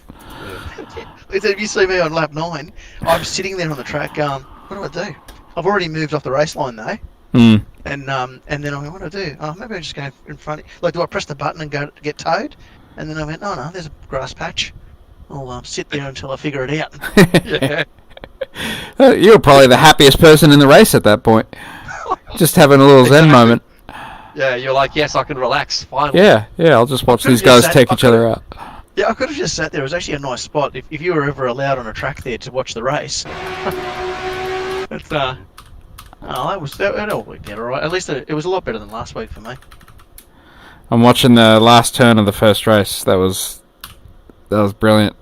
if you see me on lap 9, I'm sitting there on the track going, what do I do? I've already moved off the race line though. Mm. And then I went, what do I do? Oh, maybe I just go in front. Like, do I press the button and go to get towed? And then I went, oh no, there's a grass patch. I'll sit there until I figure it out. Yeah. You were probably the happiest person in the race at that point. Just having a little zen moment. Yeah, you're like, yes, I can relax, finally. Yeah, I'll just watch these guys take each other out. Yeah, I could have just sat there. It was actually a nice spot if you were ever allowed on a track there to watch the race. It's that all worked out all right. At least it was a lot better than last week for me. I'm watching the last turn of the first race. That was brilliant.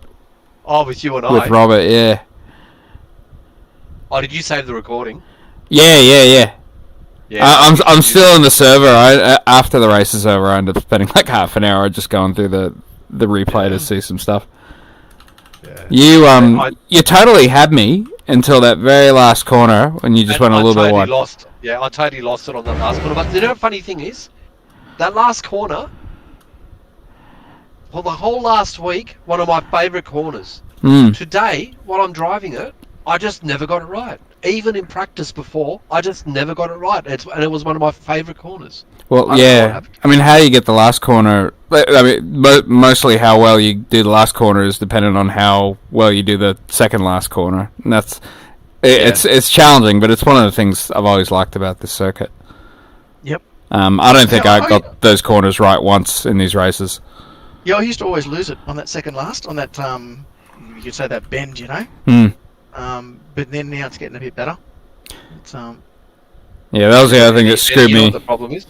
Oh, with you and I. With Robert, yeah. Oh, did you save the recording? Yeah. Yeah. I'm still in the server. After the race is over, I end up spending like half an hour just going through the replay to see some stuff. Yeah. You totally had me until that very last corner when you just went a little bit wide. I totally lost it on that last corner. But you know the funny thing is, that last corner, well, the whole last week, one of my favourite corners. Mm. Today, while I'm driving it, I just never got it right. Even in practice before, I just never got it right. And it was one of my favourite corners. Well, yeah. I mean, how you get the last corner... I mean, mostly how well you do the last corner is dependent on how well you do the second last corner. And that's... It's challenging, but it's one of the things I've always liked about this circuit. Yep. I don't think I got those corners right once in these races. Yeah, I used to always lose it on that second last, on that, you could say that bend, you know? Hmm. But then now it's getting a bit better. It's, yeah, that was the other thing that screwed you know me. what the problem is?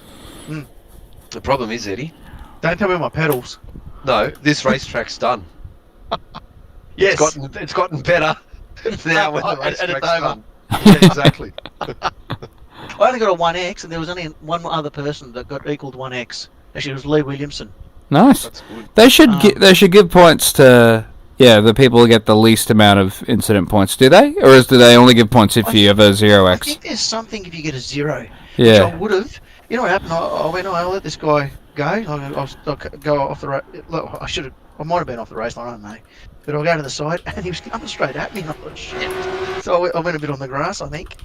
The problem is, Eddie. Don't tell me my pedals. No, this racetrack's done. Yes. It's gotten better now when the And it's racetrack's over. done. Yeah, exactly. I only got a 1X, and there was only one other person that got equaled 1X. Actually, it was Lee Williamson. Nice. That's good. They should give points to the people who get the least amount of incident points. Do they, or do they only give points if you have a 0x? I think there's something if you get a 0. Yeah. Which I would have. You know what happened? I went, I'll let this guy go. I'll go off the race. I might have been off the race line, I don't know. But I'll go to the side, and he was coming straight at me. And I thought, shit. So I went a bit on the grass, I think.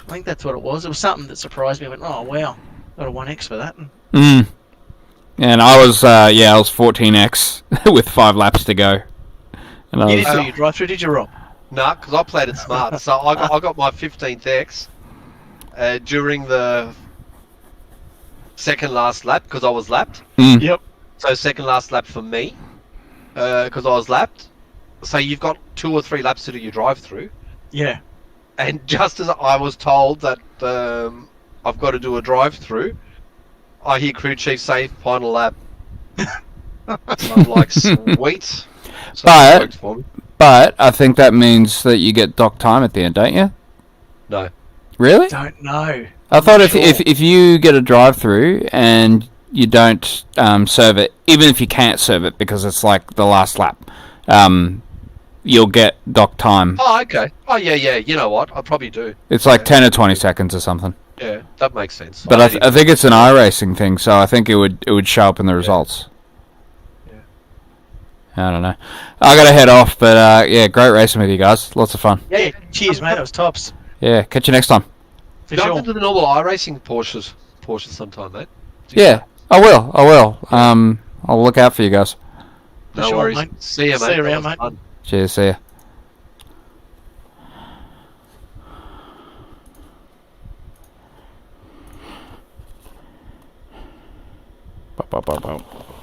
I think that's what it was. It was something that surprised me. I went, oh, wow. Got a 1X for that. And I was 14x with 5 laps to go. And You didn't do your drive-through, did you, Rob? No, because I played it smart. So I got my 15th X during the second last lap because I was lapped. Yep. So second last lap for me because I was lapped. So you've got 2 or 3 laps to do your drive-through. Yeah. And just as I was told that I've got to do a drive-through, I hear crew chief say final lap. So I'm like, sweet. So it worked for me. But I think that means that you get dock time at the end, don't you? No. Really? Don't know. I thought Sure. if you get a drive-through and you don't serve it, even if you can't serve it because it's like the last lap, you'll get dock time. Oh, okay. Oh, yeah. You know what? I probably do. It's like 10 or 20 seconds or something. Yeah, that makes sense. But I think it's an iRacing thing, so I think it would show up in the results. Yeah. I don't know. I gotta head off, but great racing with you guys. Lots of fun. Yeah, cheers, mate. That was tops. Yeah, catch you next time. For Jump sure. into the normal iRacing Porsches sometime, mate. Yeah, I will. I'll look out for you guys. No sure, worries. mate. See you, mate. See you That around, was mate. fun. Cheers, see ya. Bop, bop, bop.